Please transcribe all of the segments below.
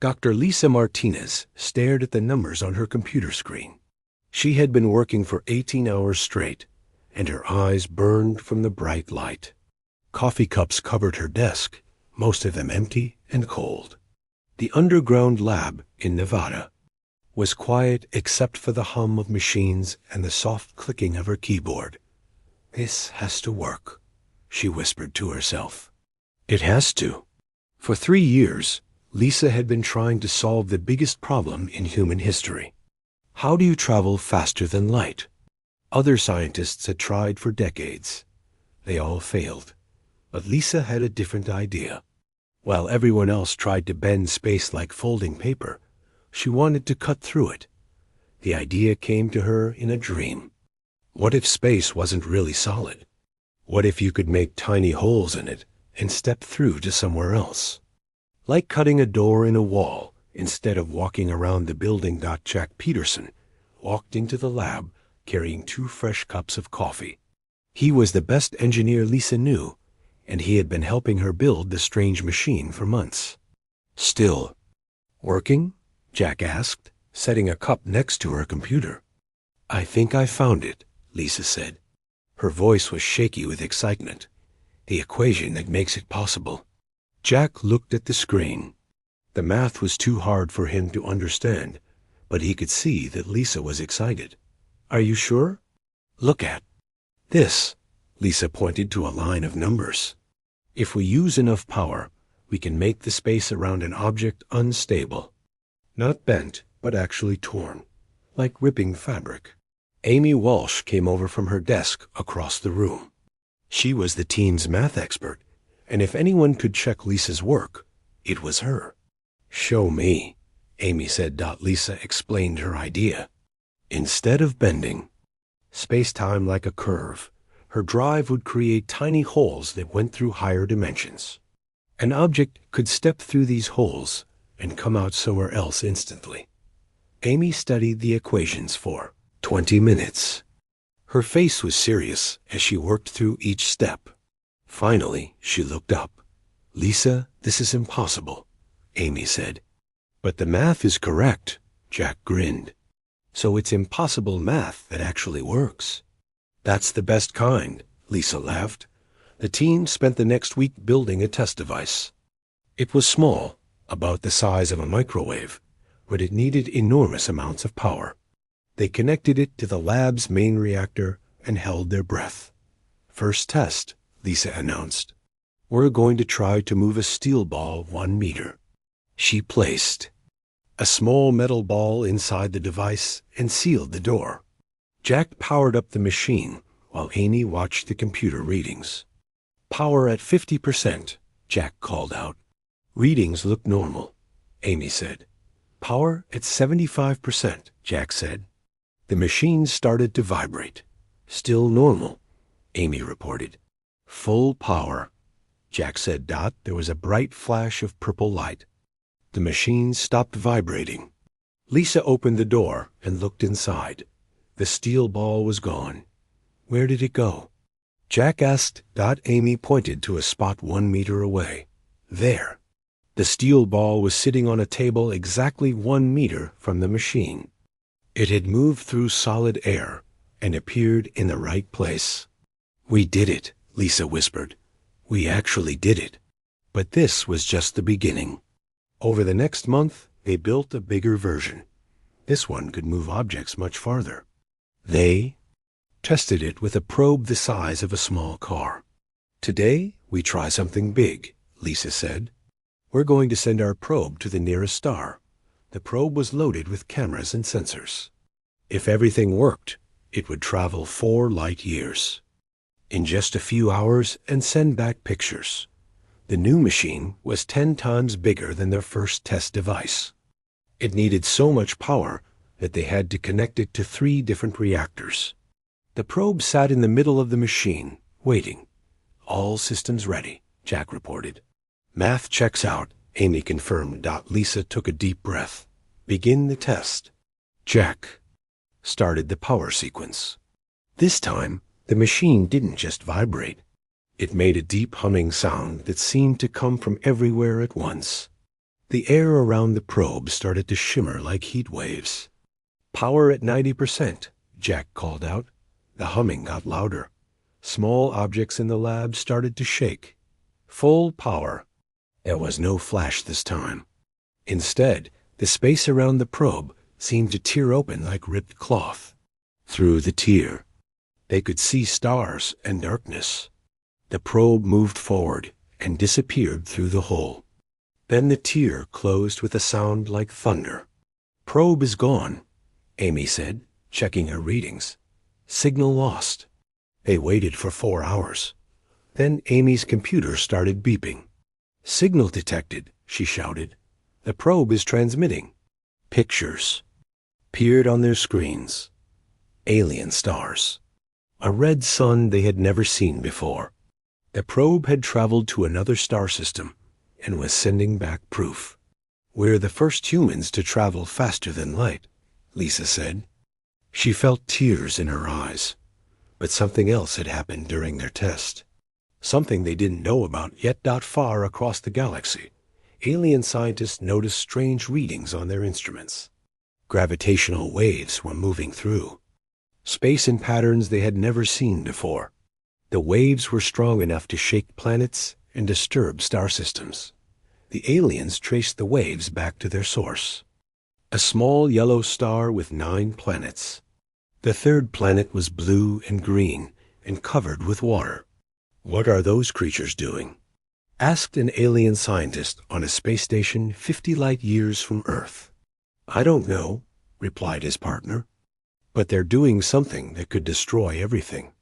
Dr. Lisa Martinez stared at the numbers on her computer screen. She had been working for 18 hours straight, and her eyes burned from the bright light. Coffee cups covered her desk, most of them empty and cold. The underground lab in Nevada was quiet except for the hum of machines and the soft clicking of her keyboard. "This has to work," she whispered to herself. It has to. For 3 years, Lisa had been trying to solve the biggest problem in human history. How do you travel faster than light? Other scientists had tried for decades. They all failed. But Lisa had a different idea. While everyone else tried to bend space like folding paper, she wanted to cut through it. The idea came to her in a dream. What if space wasn't really solid? What if you could make tiny holes in it and step through to somewhere else? Like cutting a door in a wall instead of walking around the building. Jack Peterson walked into the lab carrying 2 fresh cups of coffee. He was the best engineer Lisa knew, and he had been helping her build the strange machine for months. "Still working?" Jack asked, setting a cup next to her computer. "I think I found it," Lisa said. Her voice was shaky with excitement. "The equation that makes it possible." Jack looked at the screen. The math was too hard for him to understand, but he could see that Lisa was excited. "Are you sure?" "Look at this." Lisa pointed to a line of numbers. "If we use enough power, we can make the space around an object unstable. Not bent, but actually torn, like ripping fabric." Amy Walsh came over from her desk across the room. She was the team's math expert, and if anyone could check Lisa's work, it was her. "Show me," Amy said. Lisa explained her idea. Instead of bending space-time like a curve, her drive would create tiny holes that went through higher dimensions. An object could step through these holes and come out somewhere else instantly. Amy studied the equations for 20 minutes. Her face was serious as she worked through each step. Finally, she looked up. "Lisa, this is impossible," Amy said. "But the math is correct," Jack grinned. "So it's impossible math that actually works." "That's the best kind," Lisa laughed. The team spent the next week building a test device. It was small, about the size of a microwave, but it needed enormous amounts of power. They connected it to the lab's main reactor and held their breath. "First test," Lisa announced. "We're going to try to move a steel ball 1 meter." She placed a small metal ball inside the device and sealed the door. Jack powered up the machine while Amy watched the computer readings. "Power at 50%, Jack called out. "Readings look normal," Amy said. "Power at 75%, Jack said. The machine started to vibrate. "Still normal," Amy reported. "Full power," Jack said. There was a bright flash of purple light. The machine stopped vibrating. Lisa opened the door and looked inside. The steel ball was gone. "Where did it go?" Jack asked. Amy pointed to a spot 1 meter away. There. The steel ball was sitting on a table exactly 1 meter from the machine. It had moved through solid air and appeared in the right place. "We did it," Lisa whispered. "We actually did it." But this was just the beginning. Over the next month, they built a bigger version. This one could move objects much farther. They tested it with a probe the size of a small car. "Today, we try something big," Lisa said. "We're going to send our probe to the nearest star." The probe was loaded with cameras and sensors. If everything worked, it would travel 4 light years in just a few hours and send back pictures. The new machine was 10 times bigger than their first test device. It needed so much power that they had to connect it to 3 different reactors. The probe sat in the middle of the machine, waiting. "All systems ready," Jack reported. "Math checks out," Amy confirmed. Lisa took a deep breath. "Begin the test." Jack started the power sequence. This time, the machine didn't just vibrate. It made a deep humming sound that seemed to come from everywhere at once. The air around the probe started to shimmer like heat waves. "Power at 90%, Jack called out. The humming got louder. Small objects in the lab started to shake. "Full power." There was no flash this time. Instead, the space around the probe seemed to tear open like ripped cloth. Through the tear, they could see stars and darkness. The probe moved forward and disappeared through the hole. Then the tear closed with a sound like thunder. "Probe is gone," Amy said, checking her readings. "Signal lost." They waited for 4 hours. Then Amy's computer started beeping. "Signal detected," she shouted. "The probe is transmitting." Pictures appeared on their screens. Alien stars. A red sun they had never seen before. The probe had traveled to another star system and was sending back proof. "We're the first humans to travel faster than light," Lisa said. She felt tears in her eyes. But something else had happened during their test. Something they didn't know about yet. Far across the galaxy, alien scientists noticed strange readings on their instruments. Gravitational waves were moving through. Space in patterns they had never seen before. The waves were strong enough to shake planets and disturb star systems. The aliens traced the waves back to their source. A small yellow star with 9 planets. The third planet was blue and green and covered with water. "What are those creatures doing?" asked an alien scientist on a space station 50 light years from Earth. "I don't know," replied his partner. "But they're doing something that could destroy everything."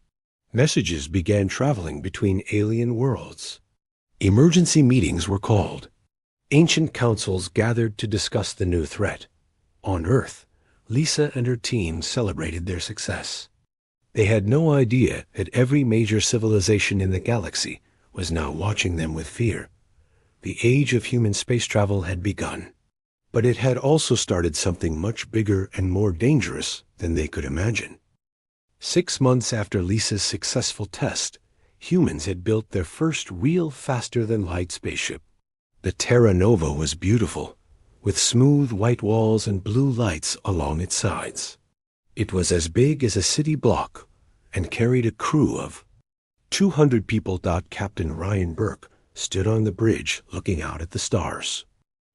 Messages began traveling between alien worlds. Emergency meetings were called. Ancient councils gathered to discuss the new threat. On Earth, Lisa and her team celebrated their success. They had no idea that every major civilization in the galaxy was now watching them with fear. The age of human space travel had begun. But it had also started something much bigger and more dangerous than they could imagine. 6 months after Lisa's successful test, humans had built their first real faster-than-light spaceship. The Terra Nova was beautiful, with smooth white walls and blue lights along its sides. It was as big as a city block and carried a crew of 200 people. Captain Ryan Burke stood on the bridge looking out at the stars.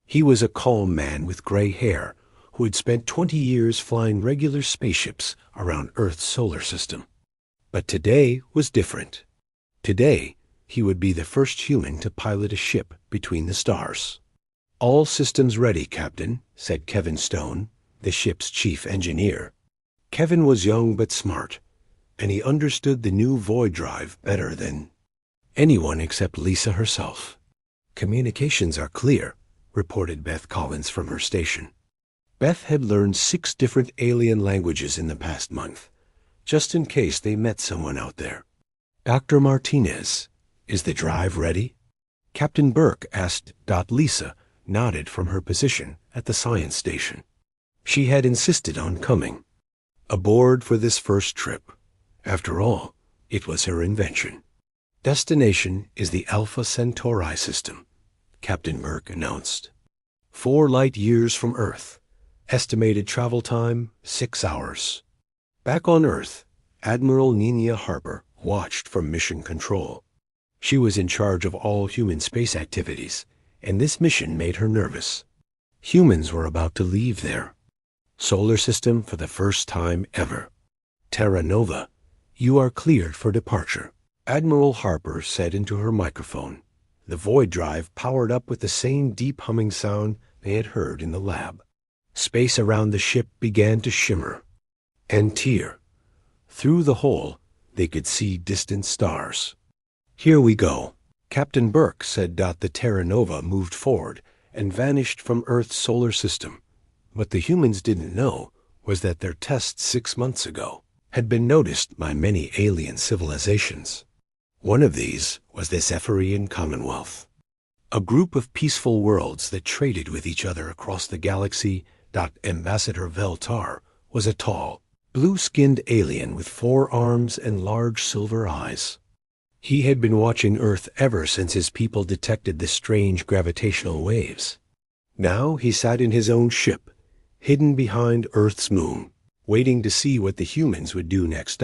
He was a calm man with gray hair who had spent 20 years flying regular spaceships around Earth's solar system. But today was different. Today, he would be the first human to pilot a ship between the stars. "All systems ready, Captain," said Kevin Stone, the ship's chief engineer. Kevin was young but smart, and he understood the new void drive better than anyone except Lisa herself. "Communications are clear," reported Beth Collins from her station. Beth had learned 6 different alien languages in the past month, just in case they met someone out there. "Dr. Martinez, is the drive ready?" Captain Burke asked. Lisa nodded from her position at the science station. She had insisted on coming. Aboard for this first trip. After all, it was her invention. "Destination is the Alpha Centauri system," Captain Burke announced. 4 light years from Earth. Estimated travel time, 6 hours. Back on Earth, Admiral Nina Harper watched from mission control. She was in charge of all human space activities, and this mission made her nervous. Humans were about to leave there. Solar system for the first time ever. "Terra Nova, you are cleared for departure," Admiral Harper said into her microphone. The void drive powered up with the same deep humming sound they had heard in the lab. Space around the ship began to shimmer and tear. Through the hole, they could see distant stars. "Here we go," Captain Burke said. The Terra Nova moved forward and vanished from Earth's solar system. What the humans didn't know was that their test 6 months ago had been noticed by many alien civilizations. One of these was the Zephyrian Commonwealth, a group of peaceful worlds that traded with each other across the galaxy. Ambassador Veltar was a tall, blue-skinned alien with 4 arms and large silver eyes. He had been watching Earth ever since his people detected the strange gravitational waves. Now he sat in his own ship, hidden behind Earth's moon, waiting to see what the humans would do next.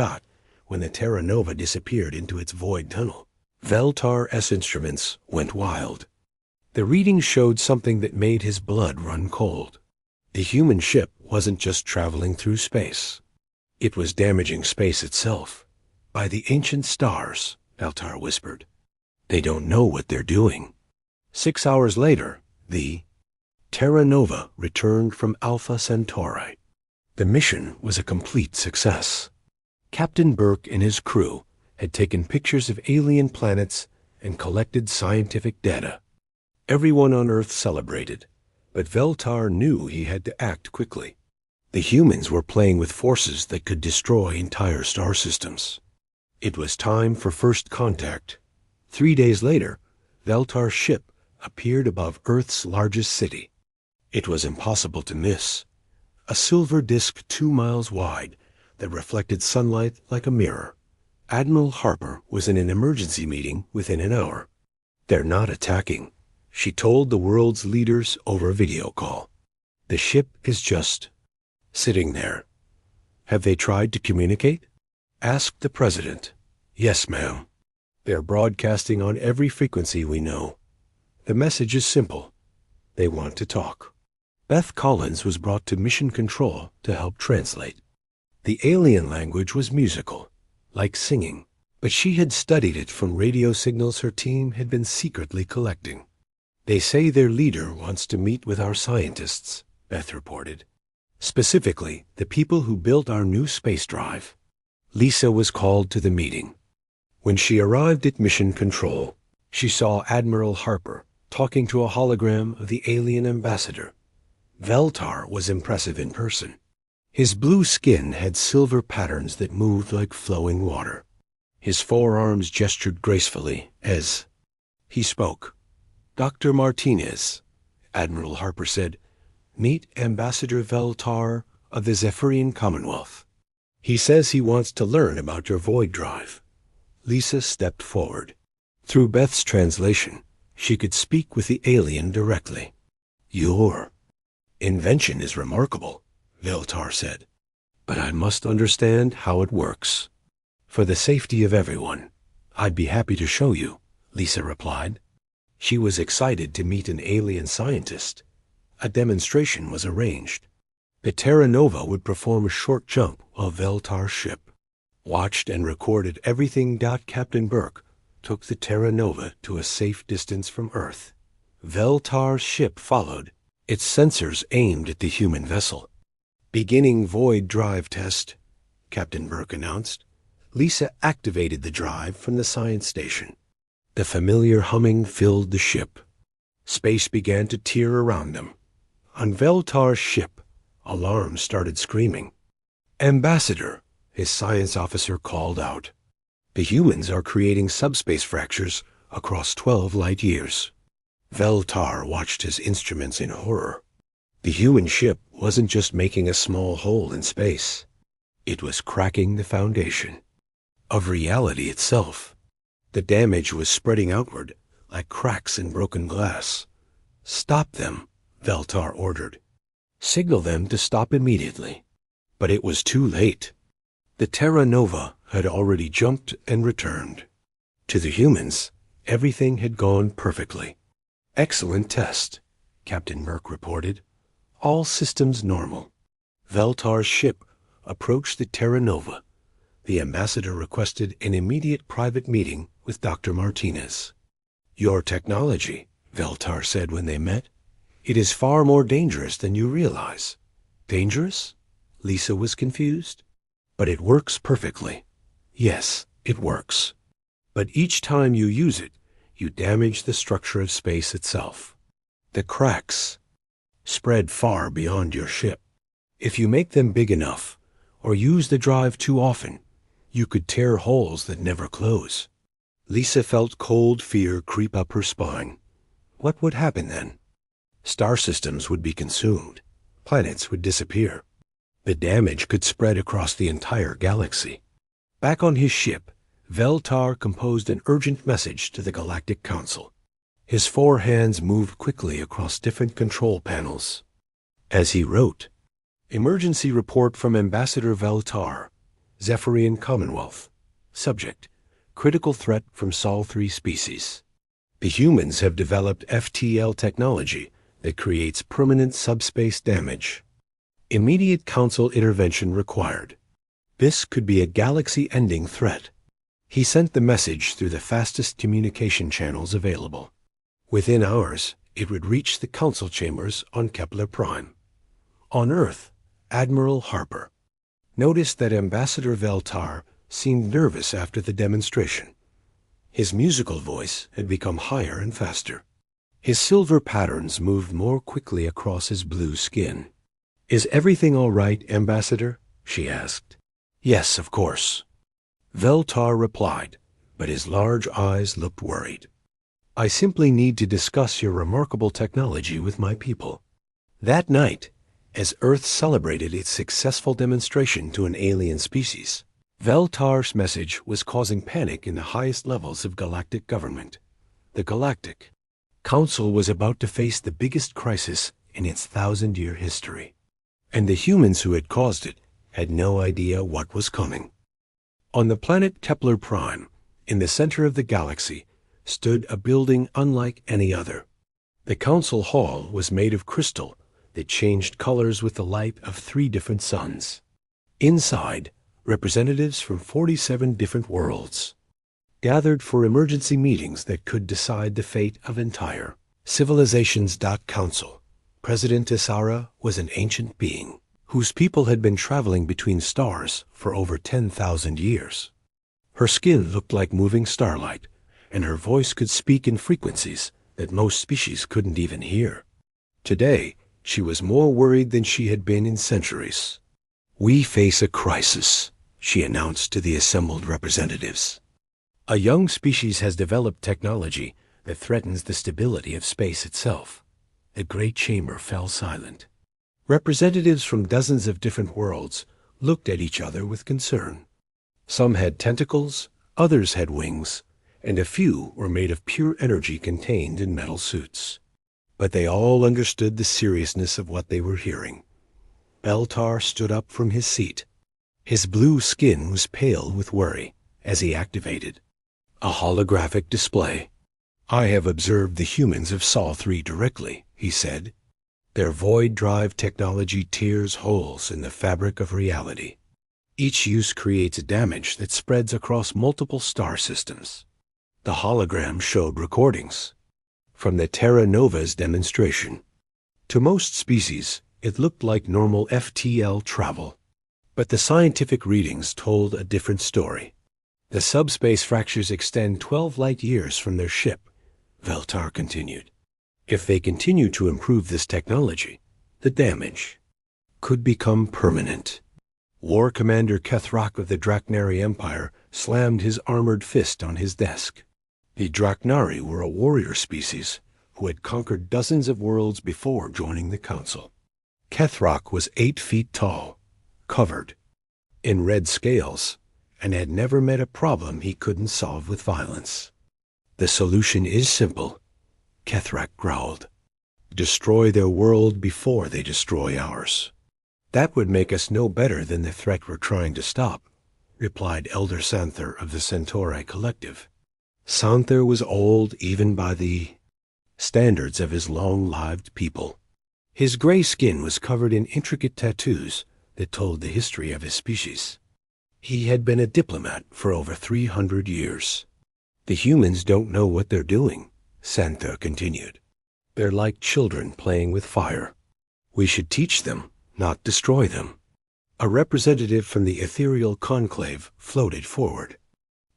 When the Terra Nova disappeared into its void tunnel, Veltar's instruments went wild. The readings showed something that made his blood run cold. The human ship wasn't just traveling through space. It was damaging space itself. By the ancient stars, Veltar whispered. They don't know what they're doing. 6 hours later, the Terra Nova returned from Alpha Centauri. The mission was a complete success. Captain Burke and his crew had taken pictures of alien planets and collected scientific data. Everyone on Earth celebrated, but Veltar knew he had to act quickly. The humans were playing with forces that could destroy entire star systems. It was time for first contact. 3 days later, Veltar's ship appeared above Earth's largest city. It was impossible to miss. A silver disk 2 miles wide that reflected sunlight like a mirror. Admiral Harper was in an emergency meeting within an hour. They're not attacking, she told the world's leaders over a video call. The ship is just sitting there. Have they tried to communicate? Asked the president. Yes, ma'am. They're broadcasting on every frequency we know. The message is simple. They want to talk. Beth Collins was brought to Mission Control to help translate. The alien language was musical, like singing, but she had studied it from radio signals her team had been secretly collecting. They say their leader wants to meet with our scientists, Beth reported. Specifically, the people who built our new space drive. Lisa was called to the meeting. When she arrived at Mission Control, she saw Admiral Harper talking to a hologram of the alien ambassador. Veltar was impressive in person. His blue skin had silver patterns that moved like flowing water. His forearms gestured gracefully as he spoke. Dr. Martinez, Admiral Harper said, meet Ambassador Veltar of the Zephyrian Commonwealth. He says he wants to learn about your void drive. Lisa stepped forward. Through Beth's translation, she could speak with the alien directly. Your invention is remarkable, Veltar said, but I must understand how it works. For the safety of everyone, I'd be happy to show you, Lisa replied. She was excited to meet an alien scientist. A demonstration was arranged. The Terra Nova would perform a short jump while Veltar's ship watched and recorded everything. Captain Burke took the Terra Nova to a safe distance from Earth. Veltar's ship followed, its sensors aimed at the human vessel. Beginning void drive test, Captain Burke announced. Lisa activated the drive from the science station. The familiar humming filled the ship. Space began to tear around them. On Veltar's ship, alarms started screaming. Ambassador, his science officer called out. The humans are creating subspace fractures across 12 light years. Veltar watched his instruments in horror. The human ship wasn't just making a small hole in space. It was cracking the foundation of reality itself. The damage was spreading outward like cracks in broken glass. Stop them, Veltar ordered. Signal them to stop immediately. But it was too late. The Terra Nova had already jumped and returned. To the humans, everything had gone perfectly. Excellent test, Captain Burke reported. All systems normal. Veltar's ship approached the Terra Nova. The ambassador requested an immediate private meeting with Dr. Martinez. Your technology, Veltar said when they met, it is far more dangerous than you realize. Dangerous? Lisa was confused. But it works perfectly. Yes, it works. But each time you use it, you damage the structure of space itself. The cracks spread far beyond your ship. If you make them big enough, or use the drive too often, you could tear holes that never close. Lisa felt cold fear creep up her spine. What would happen then? Star systems would be consumed. Planets would disappear. The damage could spread across the entire galaxy. Back on his ship, Veltar composed an urgent message to the Galactic Council. His four hands moved quickly across different control panels. As he wrote, "Emergency report from Ambassador Veltar, Zephyrian Commonwealth. Subject, critical threat from Sol-3 species. The humans have developed FTL technology that creates permanent subspace damage. Immediate council intervention required. This could be a galaxy-ending threat." He sent the message through the fastest communication channels available. Within hours, it would reach the council chambers on Kepler Prime. On Earth, Admiral Harper noticed that Ambassador Veltar seemed nervous after the demonstration. His musical voice had become higher and faster. His silver patterns moved more quickly across his blue skin. "Is everything all right, Ambassador?" she asked. "Yes, of course," Veltar replied, but his large eyes looked worried. "I simply need to discuss your remarkable technology with my people." That night, as Earth celebrated its successful demonstration to an alien species, Veltar's message was causing panic in the highest levels of galactic government. The Galactic Council was about to face the biggest crisis in its 1,000-year history, and the humans who had caused it had no idea what was coming. On the planet Kepler Prime, in the center of the galaxy, stood a building unlike any other. The council hall was made of crystal that changed colors with the light of 3 different suns. Inside, representatives from 47 different worlds gathered for emergency meetings that could decide the fate of entire civilizations. Council President Tisara was an ancient being whose people had been traveling between stars for over 10,000 years. Her skin looked like moving starlight, and her voice could speak in frequencies that most species couldn't even hear. Today, she was more worried than she had been in centuries. "We face a crisis," she announced to the assembled representatives. "A young species has developed technology that threatens the stability of space itself." The great chamber fell silent. Representatives from dozens of different worlds looked at each other with concern. Some had tentacles, others had wings, and a few were made of pure energy contained in metal suits. But they all understood the seriousness of what they were hearing. Veltar stood up from his seat. His blue skin was pale with worry as he activated a holographic display. "I have observed the humans of Sol-3 directly," he said. "Their void drive technology tears holes in the fabric of reality. Each use creates damage that spreads across multiple star systems." The hologram showed recordings from the Terra Nova's demonstration. To most species, it looked like normal FTL travel. But the scientific readings told a different story. "The subspace fractures extend 12 light years from their ship," Veltar continued. "If they continue to improve this technology, the damage could become permanent." War Commander Kethrak of the Draknari Empire slammed his armored fist on his desk. The Draknari were a warrior species who had conquered dozens of worlds before joining the council. Kethrak was 8 feet tall, covered in red scales, and had never met a problem he couldn't solve with violence. "The solution is simple," Kethrak growled. "Destroy their world before they destroy ours." "That would make us no better than the threat we're trying to stop," replied Elder Santher of the Centauri Collective. Santher was old even by the standards of his long-lived people. His gray skin was covered in intricate tattoos that told the history of his species. He had been a diplomat for over 300 years. "The humans don't know what they're doing," Santher continued. "They're like children playing with fire. We should teach them, not destroy them." A representative from the ethereal conclave floated forward.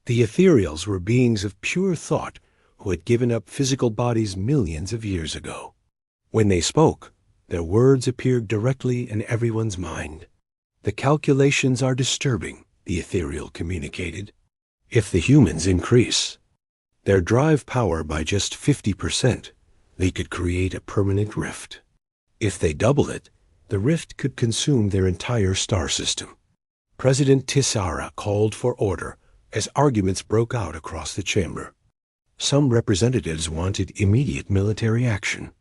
The ethereals were beings of pure thought who had given up physical bodies millions of years ago. When they spoke, their words appeared directly in everyone's mind. "The calculations are disturbing," the ethereal communicated. "If the humans increase their drive power by just 50%, they could create a permanent rift. If they double it, the rift could consume their entire star system." President Tisara called for order as arguments broke out across the chamber. Some representatives wanted immediate military action.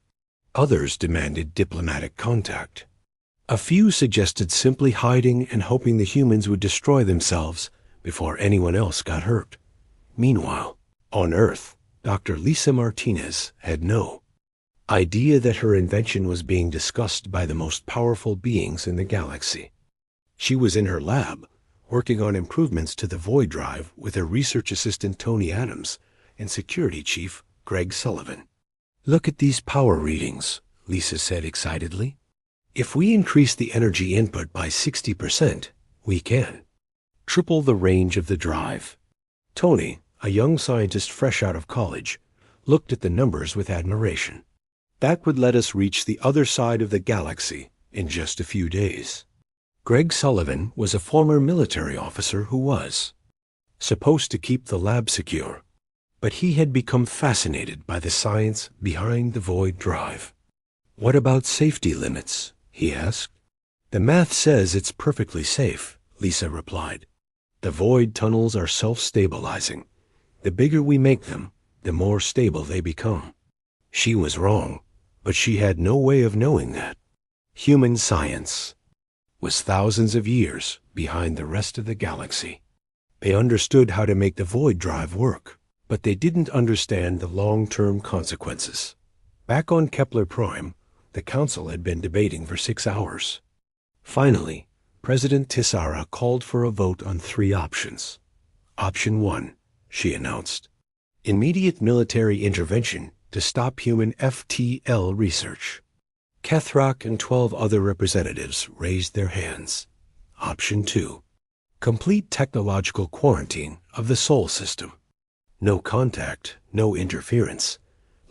Others demanded diplomatic contact. A few suggested simply hiding and hoping the humans would destroy themselves before anyone else got hurt. Meanwhile, on Earth, Dr. Lisa Martinez had no idea that her invention was being discussed by the most powerful beings in the galaxy. She was in her lab, working on improvements to the Void Drive with her research assistant Tony Adams and security chief Greg Sullivan. "Look at these power readings," Lisa said excitedly. "If we increase the energy input by 60%, we can triple the range of the drive." Tony, a young scientist fresh out of college, looked at the numbers with admiration. "That would let us reach the other side of the galaxy in just a few days." Greg Sullivan was a former military officer who was supposed to keep the lab secure, but he had become fascinated by the science behind the Void Drive. "What about safety limits?" he asked. "The math says it's perfectly safe," Lisa replied. "The void tunnels are self-stabilizing. The bigger we make them, the more stable they become." She was wrong, but she had no way of knowing that. Human science was thousands of years behind the rest of the galaxy. They understood how to make the Void Drive work, but they didn't understand the long-term consequences. Back on Kepler Prime, the council had been debating for 6 hours. Finally, President Tissara called for a vote on 3 options. "Option 1, she announced, immediate military intervention to stop human FTL research. Kethrak and 12 other representatives raised their hands. Option 2, complete technological quarantine of the Sol system. No contact, no interference.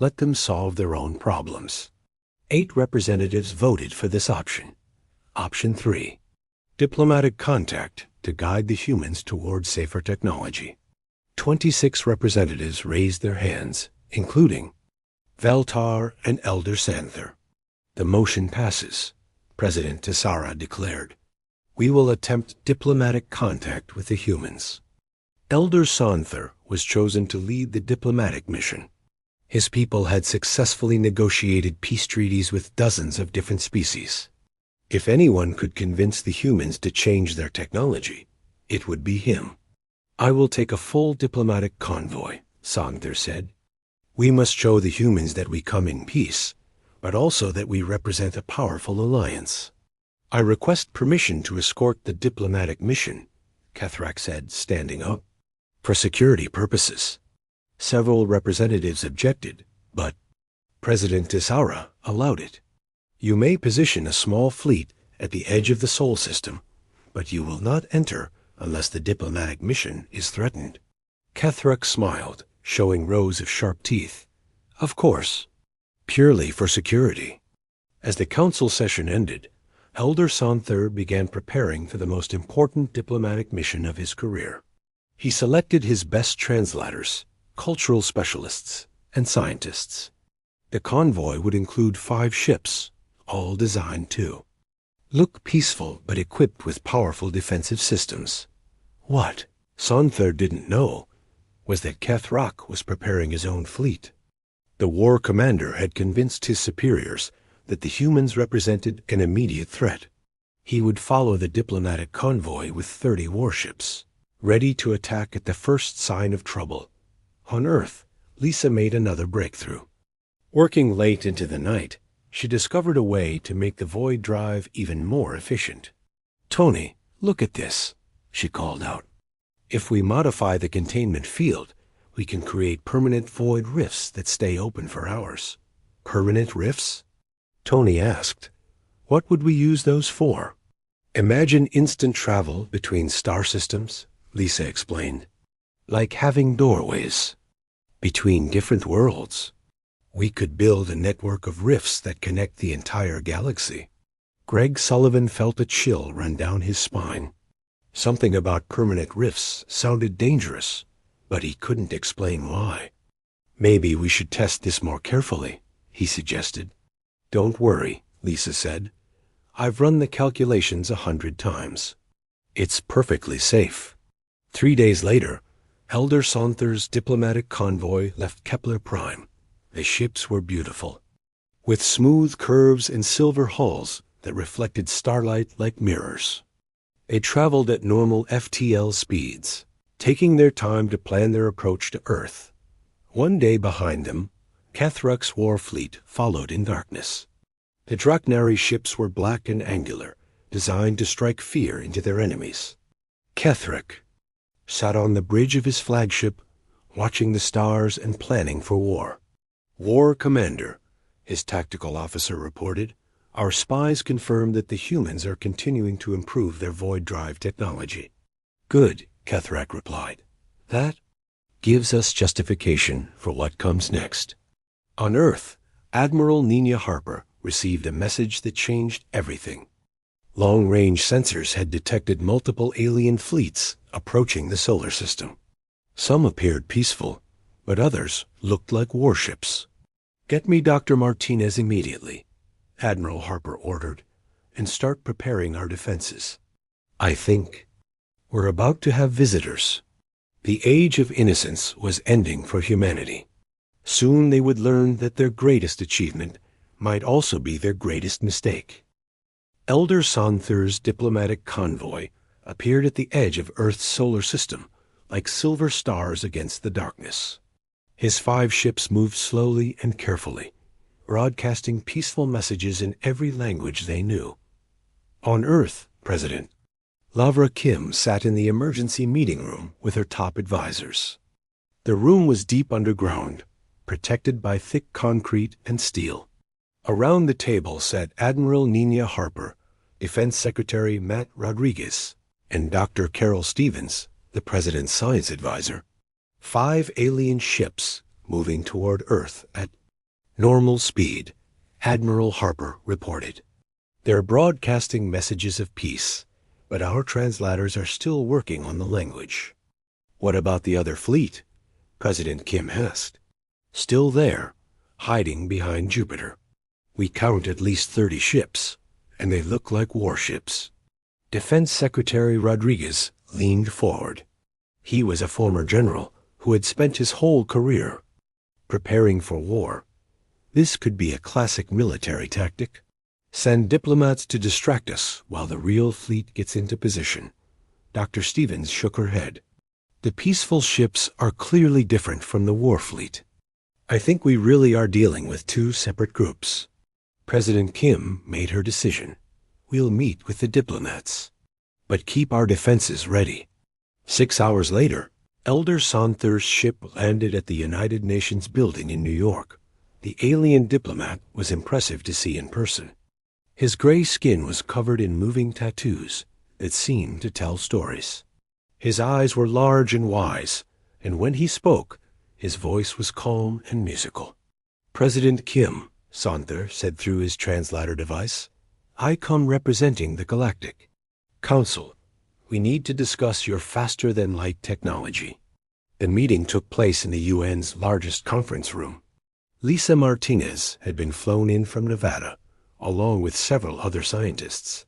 Let them solve their own problems. 8 representatives voted for this option. Option 3, diplomatic contact to guide the humans toward safer technology. 26 representatives raised their hands, including Veltar and Elder Santher. The motion passes, President Tissara declared. We will attempt diplomatic contact with the humans. Elder Santher was chosen to lead the diplomatic mission. His people had successfully negotiated peace treaties with dozens of different species. If anyone could convince the humans to change their technology, it would be him. I will take a full diplomatic convoy, Santher said. We must show the humans that we come in peace, but also that we represent a powerful alliance. I request permission to escort the diplomatic mission, Kethrak said, standing up. For security purposes. Several representatives objected, but President Tissara allowed it. You may position a small fleet at the edge of the Sol system, but you will not enter unless the diplomatic mission is threatened. Kethrak smiled, showing rows of sharp teeth. Of course. Purely for security. As the council session ended, Elder Santher began preparing for the most important diplomatic mission of his career. He selected his best translators, cultural specialists, and scientists. The convoy would include 5 ships, all designed to look peaceful but equipped with powerful defensive systems. What Santher didn't know was that Kethrak was preparing his own fleet. The war commander had convinced his superiors that the humans represented an immediate threat. He would follow the diplomatic convoy with 30 warships, ready to attack at the first sign of trouble. On Earth, Lisa made another breakthrough. Working late into the night, she discovered a way to make the Void Drive even more efficient. Tony, look at this, she called out. If we modify the containment field, we can create permanent void rifts that stay open for hours. Permanent rifts? Tony asked. What would we use those for? Imagine instant travel between star systems, Lisa explained. Like having doorways between different worlds. We could build a network of rifts that connect the entire galaxy. Greg Sullivan felt a chill run down his spine. Something about permanent rifts sounded dangerous, but he couldn't explain why. Maybe we should test this more carefully, he suggested. Don't worry, Lisa said. I've run the calculations 100 times. It's perfectly safe. 3 days later, Elder Sonther's diplomatic convoy left Kepler Prime. The ships were beautiful, with smooth curves and silver hulls that reflected starlight like mirrors. They traveled at normal FTL speeds, taking their time to plan their approach to Earth. One day behind them, Kethruck's war fleet followed in darkness. The Draknari ships were black and angular, designed to strike fear into their enemies. Kethruck sat on the bridge of his flagship, watching the stars and planning for war. "War Commander," his tactical officer reported, "our spies confirm that the humans are continuing to improve their void drive technology." "Good," Kethruck replied. "That gives us justification for what comes next." On Earth, Admiral Nina Harper received a message that changed everything. Long-range sensors had detected multiple alien fleets approaching the solar system. Some appeared peaceful, but others looked like warships. "Get me Dr. Martinez immediately," Admiral Harper ordered, "and start preparing our defenses. I think we're about to have visitors." The age of innocence was ending for humanity. Soon they would learn that their greatest achievement might also be their greatest mistake. Elder Sonther's diplomatic convoy appeared at the edge of Earth's solar system, like silver stars against the darkness. His 5 ships moved slowly and carefully, broadcasting peaceful messages in every language they knew. On Earth, President Lavra Kim sat in the emergency meeting room with her top advisors. The room was deep underground, protected by thick concrete and steel. Around the table sat Admiral Nina Harper, Defense Secretary Matt Rodriguez, and Dr. Carol Stevens, the President's science advisor. 5 alien ships moving toward Earth at normal speed, Admiral Harper reported. "They're broadcasting messages of peace, but our translators are still working on the language." "What about the other fleet?" President Kim asked. "Still there, hiding behind Jupiter. We count at least 30 ships, and they look like warships." Defense Secretary Rodriguez leaned forward. He was a former general who had spent his whole career preparing for war. This could be a classic military tactic. "Send diplomats to distract us while the real fleet gets into position." Dr. Stevens shook her head. "The peaceful ships are clearly different from the war fleet. I think we really are dealing with 2 separate groups." President Kim made her decision. "We'll meet with the diplomats, but keep our defenses ready." 6 hours later, Elder Sonther's ship landed at the United Nations building in New York. The alien diplomat was impressive to see in person. His gray skin was covered in moving tattoos that seemed to tell stories. His eyes were large and wise, and when he spoke, his voice was calm and musical. "President Kim," Sonther said through his translator device, "I come representing the Galactic Council. We need to discuss your faster-than-light technology." The meeting took place in the UN's largest conference room. Lisa Martinez had been flown in from Nevada, along with several other scientists.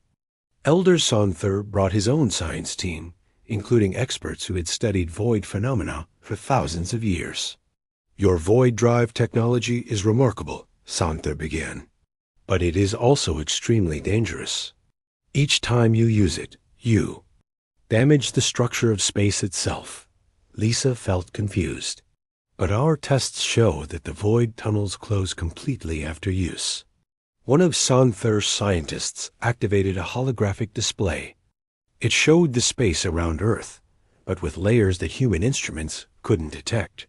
Elder Sonther brought his own science team, including experts who had studied void phenomena for thousands of years. "Your void drive technology is remarkable," Sonther began, "but it is also extremely dangerous. Each time you use it, you damage the structure of space itself." Lisa felt confused. "But our tests show that the void tunnels close completely after use." One of Sonther's scientists activated a holographic display. It showed the space around Earth, but with layers that human instruments couldn't detect.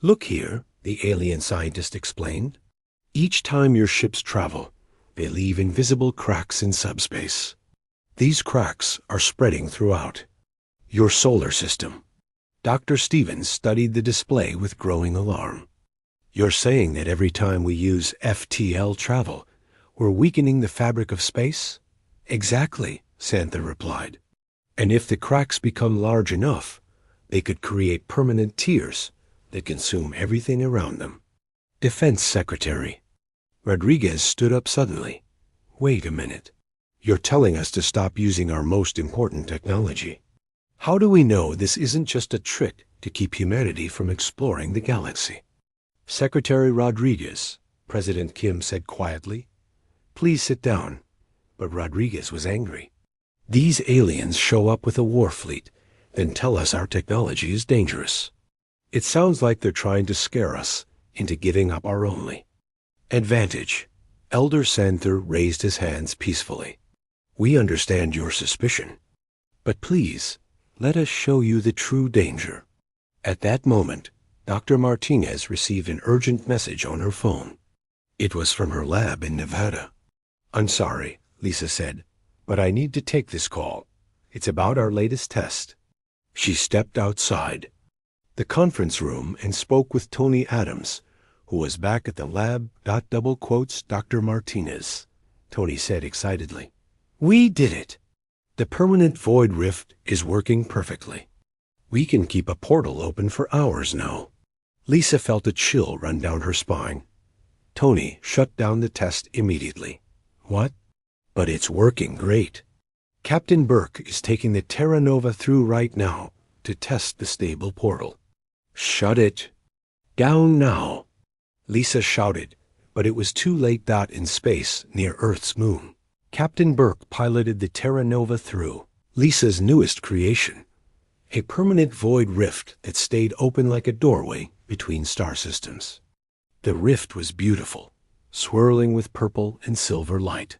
"Look here," the alien scientist explained. "Each time your ships travel, they leave invisible cracks in subspace. These cracks are spreading throughout your solar system." Dr. Stevens studied the display with growing alarm. "You're saying that every time we use FTL travel, we're weakening the fabric of space?" "Exactly," Sonther replied. "And if the cracks become large enough, they could create permanent tears that consume everything around them." Defense Secretary Rodriguez stood up suddenly. "Wait a minute. You're telling us to stop using our most important technology. How do we know this isn't just a trick to keep humanity from exploring the galaxy? Secretary Rodriguez, President Kim said quietly. Please sit down. But Rodriguez was angry. These aliens show up with a war fleet, then tell us our technology is dangerous. It sounds like they're trying to scare us into giving up our only advantage. Elder Santher raised his hands peacefully. We understand your suspicion, but please, let us show you the true danger. At that moment, Dr. Martinez received an urgent message on her phone. It was from her lab in Nevada. I'm sorry, Lisa said, but I need to take this call. It's about our latest test. She stepped outside the conference room and spoke with Tony Adams, who was back at the lab. Dr. Martinez, Tony said excitedly. We did it. The permanent void rift is working perfectly. We can keep a portal open for hours now. Lisa felt a chill run down her spine. Tony shut down the test immediately. What? But it's working great. Captain Burke is taking the Terra Nova through right now to test the stable portal. Shut it down now, Lisa shouted, but it was too late. In space near Earth's moon, Captain Burke piloted the Terra Nova through, Lisa's newest creation, a permanent void rift that stayed open like a doorway between star systems. The rift was beautiful, swirling with purple and silver light.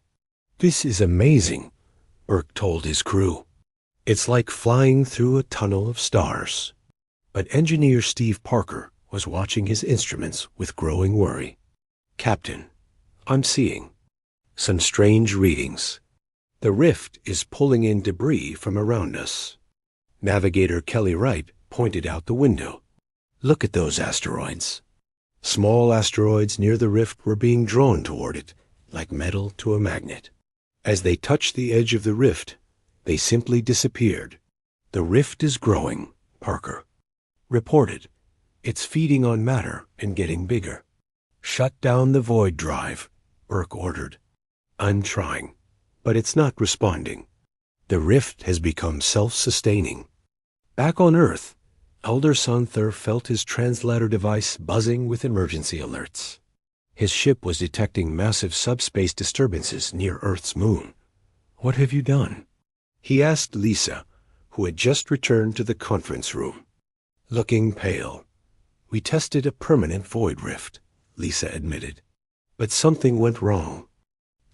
This is amazing, Burke told his crew. It's like flying through a tunnel of stars. But engineer Steve Parker was watching his instruments with growing worry. Captain, I'm seeing some strange readings. The rift is pulling in debris from around us. Navigator Kelly Wright pointed out the window. Look at those asteroids. Small asteroids near the rift were being drawn toward it, like metal to a magnet. As they touched the edge of the rift, they simply disappeared. The rift is growing, Parker reported. It's feeding on matter and getting bigger. Shut down the void drive, Burke ordered. I'm trying, but it's not responding. The rift has become self-sustaining. Back on Earth, Elder Santher felt his translator device buzzing with emergency alerts. His ship was detecting massive subspace disturbances near Earth's moon. What have you done? He asked Lisa, who had just returned to the conference room. Looking pale. We tested a permanent void rift, Lisa admitted. But something went wrong.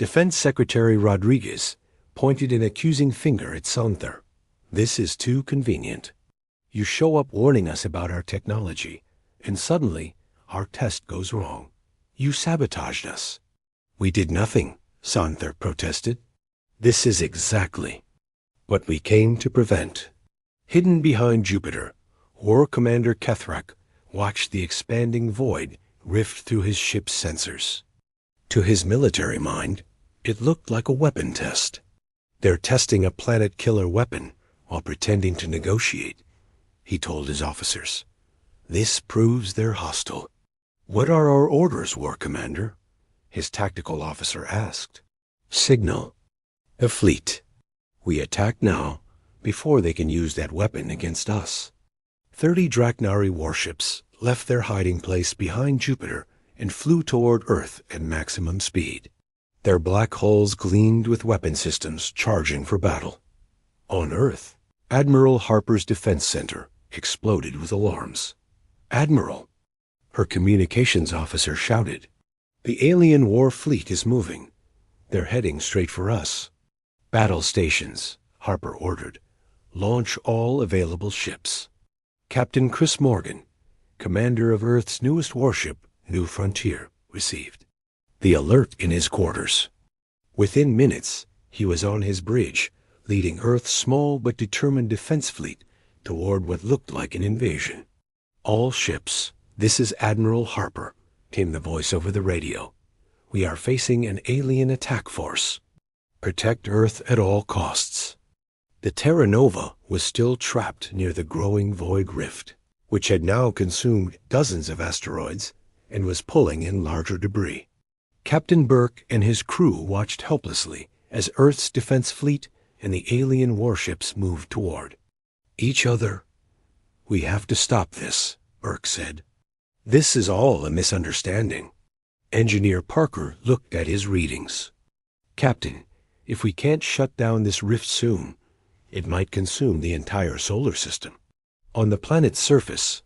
Defense Secretary Rodriguez pointed an accusing finger at Santher. This is too convenient. You show up warning us about our technology, and suddenly our test goes wrong. You sabotaged us. We did nothing, Santher protested. This is exactly what we came to prevent. Hidden behind Jupiter, War Commander Kethrak watched the expanding void rift through his ship's sensors. To his military mind, it looked like a weapon test. They're testing a planet-killer weapon while pretending to negotiate, he told his officers. This proves they're hostile. What are our orders, War Commander? His tactical officer asked. Signal the fleet. We attack now, before they can use that weapon against us. 30 Draknari warships left their hiding place behind Jupiter and flew toward Earth at maximum speed. Their black hulls gleamed with weapon systems charging for battle. On Earth, Admiral Harper's defense center exploded with alarms. Admiral, her communications officer shouted. The alien war fleet is moving. They're heading straight for us. Battle stations, Harper ordered. Launch all available ships. Captain Chris Morgan, commander of Earth's newest warship, New Frontier, received the alert in his quarters. Within minutes, he was on his bridge, leading Earth's small but determined defense fleet toward what looked like an invasion. All ships, this is Admiral Harper, came the voice over the radio. We are facing an alien attack force. Protect Earth at all costs. The Terra Nova was still trapped near the growing void rift, which had now consumed dozens of asteroids and was pulling in larger debris. Captain Burke and his crew watched helplessly as Earth's defense fleet and the alien warships moved toward. Each other. We have to stop this, Burke said. This is all a misunderstanding. Engineer Parker looked at his readings. Captain, if we can't shut down this rift soon, it might consume the entire solar system. On the planet's surface,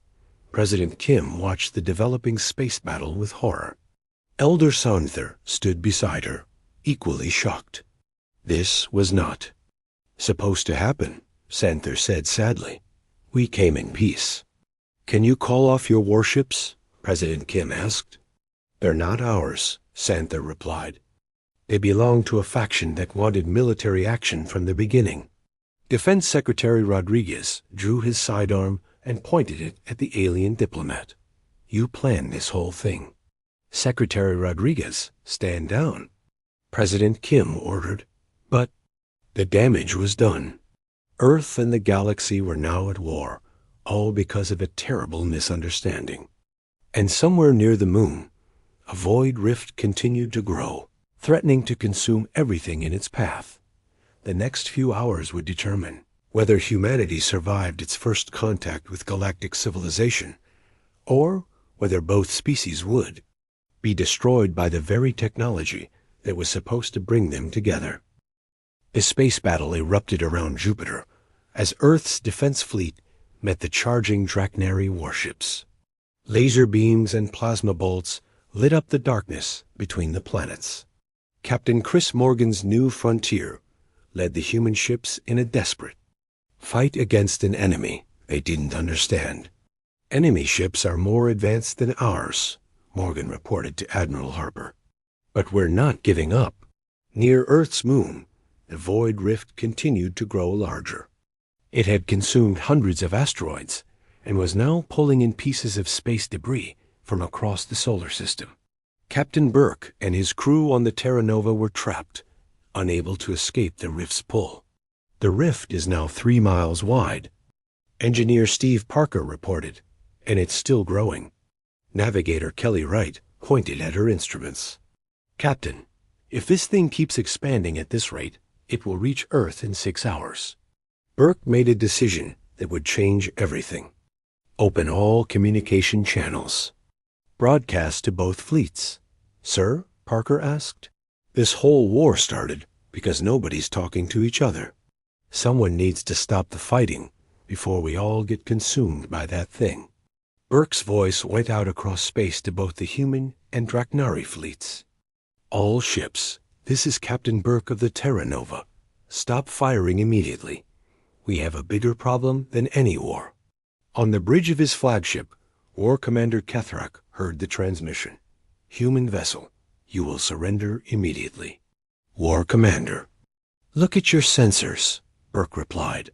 President Kim watched the developing space battle with horror. Elder Santher stood beside her, equally shocked. This was not supposed to happen, Santher said sadly. We came in peace. Can you call off your warships? President Kim asked. They're not ours, Santher replied. They belong to a faction that wanted military action from the beginning. Defense Secretary Rodriguez drew his sidearm and pointed it at the alien diplomat. You planned this whole thing. Secretary Rodriguez, stand down. President Kim ordered. But the damage was done. Earth and the galaxy were now at war, all because of a terrible misunderstanding. And somewhere near the moon, a void rift continued to grow, threatening to consume everything in its path. The next few hours would determine whether humanity survived its first contact with galactic civilization, or whether both species would be destroyed by the very technology that was supposed to bring them together. A space battle erupted around Jupiter as Earth's defense fleet met the charging Draknari warships. Laser beams and plasma bolts lit up the darkness between the planets. Captain Chris Morgan's New Frontier led the human ships in a desperate fight against an enemy they didn't understand. Enemy ships are more advanced than ours, Morgan reported to Admiral Harper. But we're not giving up. Near Earth's moon, the void rift continued to grow larger. It had consumed hundreds of asteroids and was now pulling in pieces of space debris from across the solar system. Captain Burke and his crew on the Terra Nova were trapped, unable to escape the rift's pull. The rift is now 3 miles wide. Engineer Steve Parker reported, and it's still growing. Navigator Kelly Wright pointed at her instruments. Captain, if this thing keeps expanding at this rate, it will reach Earth in 6 hours. Burke made a decision that would change everything. Open all communication channels. Broadcast to both fleets. Sir? Parker asked. This whole war started because nobody's talking to each other. Someone needs to stop the fighting before we all get consumed by that thing. Burke's voice went out across space to both the human and Draknari fleets. All ships, this is Captain Burke of the Terra Nova. Stop firing immediately. We have a bigger problem than any war. On the bridge of his flagship, War Commander Kethrak heard the transmission. Human vessel, you will surrender immediately. War Commander. Look at your sensors, Burke replied.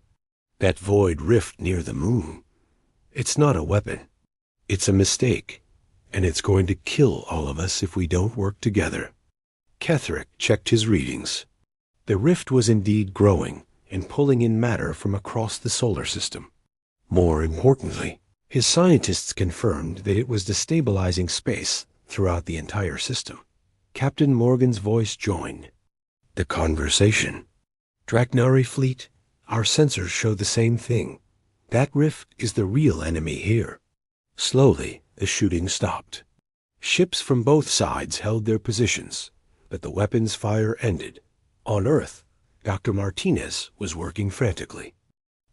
That void rift near the moon. It's not a weapon. It's a mistake, and it's going to kill all of us if we don't work together. Kethrak checked his readings. The rift was indeed growing and pulling in matter from across the solar system. More importantly, his scientists confirmed that it was destabilizing space throughout the entire system. Captain Morgan's voice joined the conversation. Draknari fleet, our sensors show the same thing. That rift is the real enemy here. Slowly, the shooting stopped. Ships from both sides held their positions, but the weapons fire ended. On Earth, Dr. Martinez was working frantically.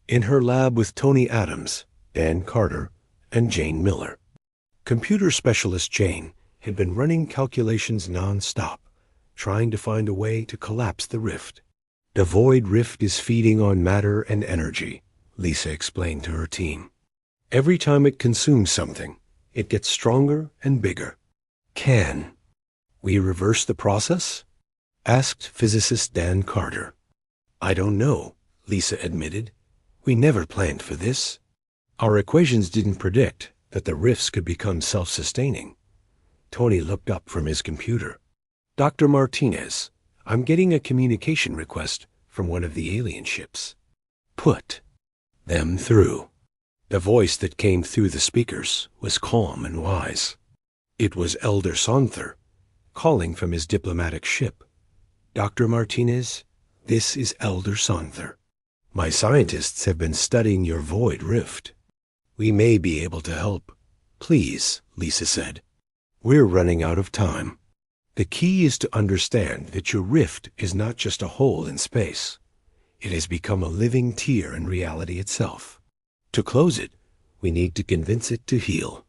In her lab with Tony Adams, Dan Carter, and Jane Miller. Computer specialist Jane had been running calculations non-stop, trying to find a way to collapse the rift. The void rift is feeding on matter and energy, Lisa explained to her team. Every time it consumes something, it gets stronger and bigger. Can we reverse the process? Asked physicist Dan Carter. I don't know, Lisa admitted. We never planned for this. Our equations didn't predict that the rifts could become self-sustaining. Tony looked up from his computer. Dr. Martinez, I'm getting a communication request from one of the alien ships. Put them through. The voice that came through the speakers was calm and wise. It was Elder Santher, calling from his diplomatic ship. Dr. Martinez, this is Elder Santher. My scientists have been studying your void rift. We may be able to help. Please, Lisa said. We're running out of time. The key is to understand that your rift is not just a hole in space. It has become a living tear in reality itself. To close it, we need to convince it to heal.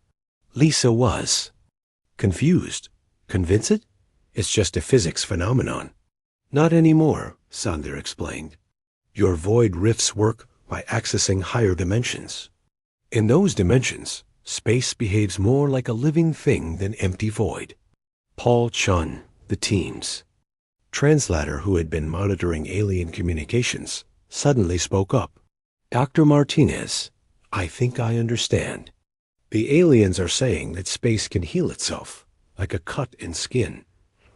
Lisa was confused. Convince it? It's just a physics phenomenon. Not anymore, Sandhya explained. Your void rifts work by accessing higher dimensions. In those dimensions, space behaves more like a living thing than empty void. Paul Chun, the team's translator who had been monitoring alien communications, suddenly spoke up. Dr. Martinez, I think I understand. The aliens are saying that space can heal itself, like a cut in skin,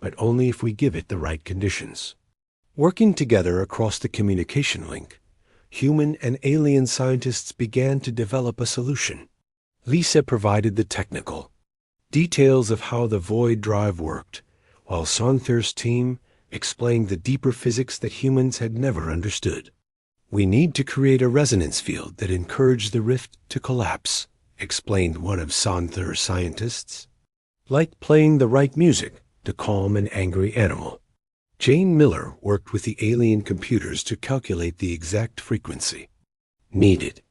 but only if we give it the right conditions. Working together across the communication link, human and alien scientists began to develop a solution. Lisa provided the technical details of how the void drive worked, while Sandhya's team explained the deeper physics that humans had never understood. We need to create a resonance field that encouraged the rift to collapse, explained one of Sandhya's scientists. Like playing the right music to calm an angry animal. Jane Miller worked with the alien computers to calculate the exact frequency needed.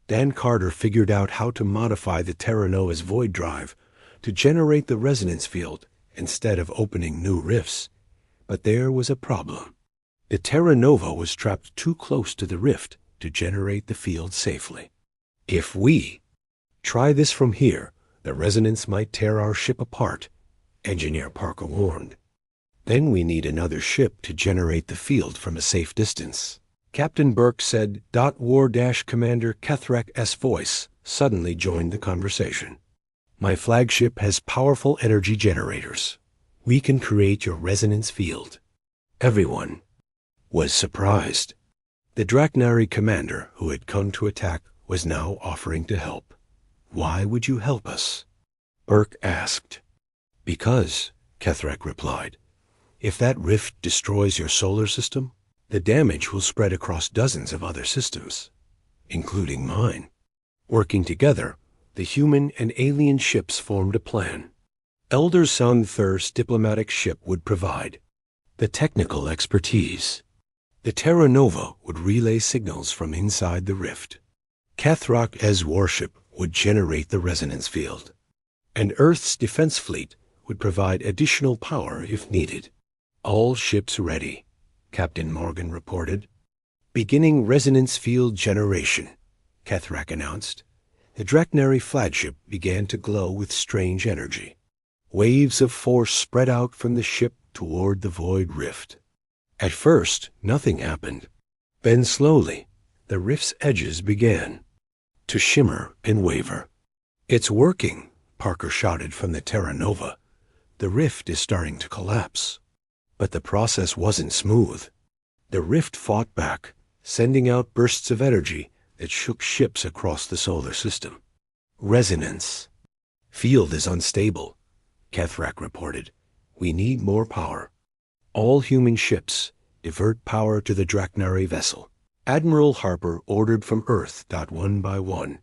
Dan Carter figured out how to modify the Terra Nova's void drive to generate the resonance field instead of opening new rifts. But there was a problem. The Terra Nova was trapped too close to the rift to generate the field safely. If we try this from here, the resonance might tear our ship apart, Engineer Parker warned. Then we need another ship to generate the field from a safe distance. Captain Burke said. War-Commander Kethrak's voice suddenly joined the conversation. My flagship has powerful energy generators. We can create your resonance field. Everyone was surprised. The Draknari commander who had come to attack was now offering to help. Why would you help us? Burke asked. Because, Kethrak replied, if that rift destroys your solar system, the damage will spread across dozens of other systems, including mine. Working together, the human and alien ships formed a plan. Elder Sandhya's diplomatic ship would provide the technical expertise. The Terra Nova would relay signals from inside the rift. Kethrak's warship would generate the resonance field. And Earth's defense fleet would provide additional power if needed. All ships ready, Captain Morgan reported. Beginning resonance field generation, Kethrak announced. The Draknari flagship began to glow with strange energy. Waves of force spread out from the ship toward the void rift. At first, nothing happened. Then slowly, the rift's edges began to shimmer and waver. It's working, Parker shouted from the Terra Nova. The rift is starting to collapse. But the process wasn't smooth. The rift fought back, sending out bursts of energy that shook ships across the solar system. Resonance. Field is unstable, Kethrak reported. We need more power. All human ships divert power to the Draknari vessel. Admiral Harper ordered from Earth. One by one,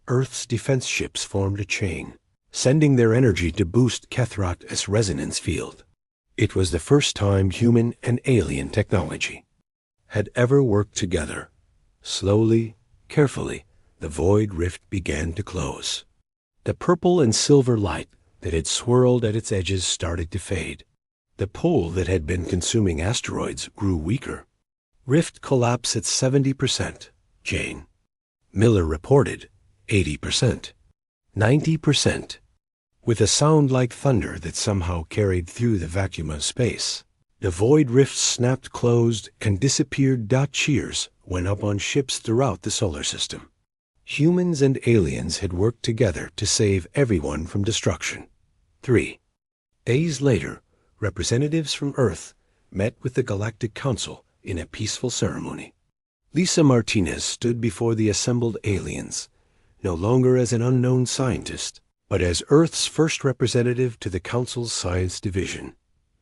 Earth's defense ships formed a chain, sending their energy to boost Kethrak's resonance field. It was the first time human and alien technology had ever worked together. Slowly, carefully, the void rift began to close. The purple and silver light that had swirled at its edges started to fade. The pull that had been consuming asteroids grew weaker. Rift collapse at 70%, Jane Miller reported. 80%. 90%. With a sound like thunder that somehow carried through the vacuum of space, the void rift snapped closed and disappeared. Cheers went up on ships throughout the solar system. Humans and aliens had worked together to save everyone from destruction. 3 days later, representatives from Earth met with the Galactic Council in a peaceful ceremony. Lisa Martinez stood before the assembled aliens, no longer as an unknown scientist, but as Earth's first representative to the Council's Science Division.